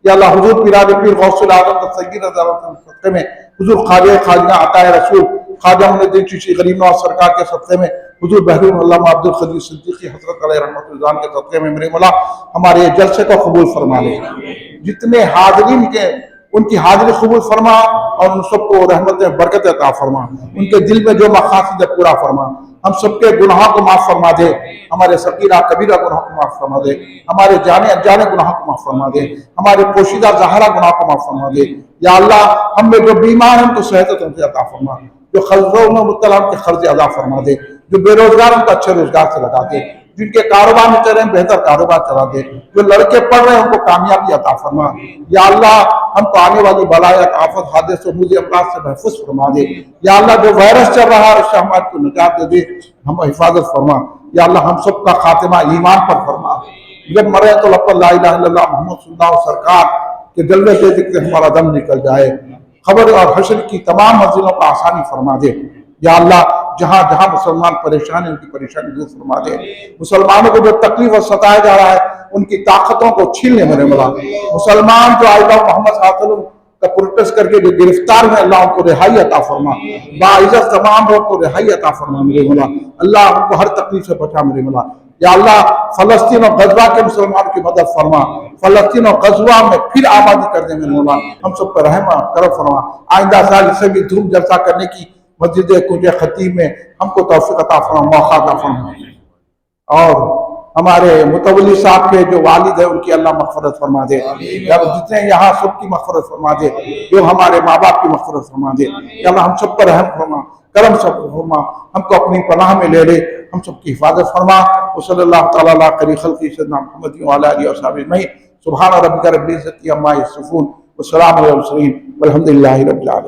या अल्लाह हुज़ूर पीर पीर गौसुल आज़म सय्यद रज़ियल्लाहु अन्हु के सदक़े में, हुज़ूर ख़ाजा ख़ाजा अताए रसूल ख़ाजा मुइनुद्दीन चिश्ती गरीब नवाज़ सरकार के सदक़े में, हुज़ूर बहरून अल्लामा अब्दुल क़दीर सिद्दीक़ी हज़रत अलैहि रहमतुल्लाह के सदक़े में मेरे मौला हमारे जलसे को कबूल फरमा ले। जितने हाज़रीन के उनकी हाज़िरी कबूल फरमा और उन सबको रहमत बरकत अता फरमा, उनके दिल में जो मक़ासिद है पूरा फरमा, हम सबके गुनाहों को माफ़ फरमा दे, हमारे सगीरा कबीरा गुनाहों को माफ़ फरमा दे, हमारे जाने अनजाने गुनाहों को माफ़ फरमा दे, हमारे पोशीदा ज़ाहिरा गुनाहों को माफ़ फरमा दे। या अल्लाह, हम में जो बीमार हैं उनको सेहत अता फरमा, जो क़र्ज़ों में मुब्तला उनके क़र्ज़ अदा फरमा दे, जो बेरोजगार उनको अच्छे रोजगार से लगा दे, जिनके कारोबार में चल रहे हैं बेहतर कारोबार चला दे, जो लड़के पढ़ रहे हैं उनको कामयाबी अता फरमा। या अल्लाह, हमको आने वाली बलायत आफत हादस और मुझे अमराज से महफूज फरमा दे। या अल्लाह, जो वायरस चल रहा है उससे हमारे को निजात दे दे, हम हिफाजत फरमा। या अल्लाह, हम सबका खातिमा ईमान पर फरमा, जब मरे तो लफ़्ज़ ला इलाहा इल्लल्लाह मुहम्मद सल्लल्लाहु अलैहि वसल्लम सरकार के जलवे के जिक्र हमारा दम निकल जाए, खबर और हश्र की तमाम मंजिलों पर आसानी फरमा दे। या अल्लाह, जहाँ जहाँ मुसलमान परेशान है उनकी परेशानी दूर फरमा दे। मुसलमानों को जो तकलीफ और सताया जा रहा है उनकी ताकतों को छीन ले मेरे मौला। मुसलमान जो आइबा मोहम्मद सल्लल्लाहु अलैहि वसल्लम का प्रोटेस्ट करके जो गिरफ्तार में, अल्लाह उनको रिहाई अता फरमा, बाइज़्ज़त तमाम लोगों को रिहाई अता फरमा मेरे मौला। अल्लाह, उनको हर तकलीफ से बचा मेरे मौला। या अल्लाह, फ़लस्तीन और गज़वा के मुसलमानों की मदद फरमा, फ़लस्तीन और गज़वा में फिर आबादी कर दे मेरे मौला। हम सब पर रहम करम फरमा। आइंदा साल इससे भी धूम जलसा करने की मस्जिद कुंज खतीब में हमको तौफ़ीक़ अता फरमा, मौक़ा अता फरमा। और हमारे मुतवल्ली साहब के जो वालिद है उनकी अल्लाह मग़फ़िरत फरमा दे। जितने यहाँ सबकी मग़फ़िरत फरमा दे, जो हमारे माँ बाप की मग़फ़िरत फरमा दे। या अल्लाह, हम सब पर रहम फरमा। करम सब फरमा, हमको अपनी पनाह में ले ले, हम सबकी हिफाजत फरमा। वसल्लल्लाहु तआला अला खैरि खल्क़ि सय्यिदिना मुहम्मद व अला आलिहि व सहबिहि अजमईन। सुब्हान रब्बिका रब्बिल इज़्ज़ति अम्मा यसिफून व सलामुन अलल मुरसलीन वल्हम्दुलिल्लाहि रब्बिल आलमीन।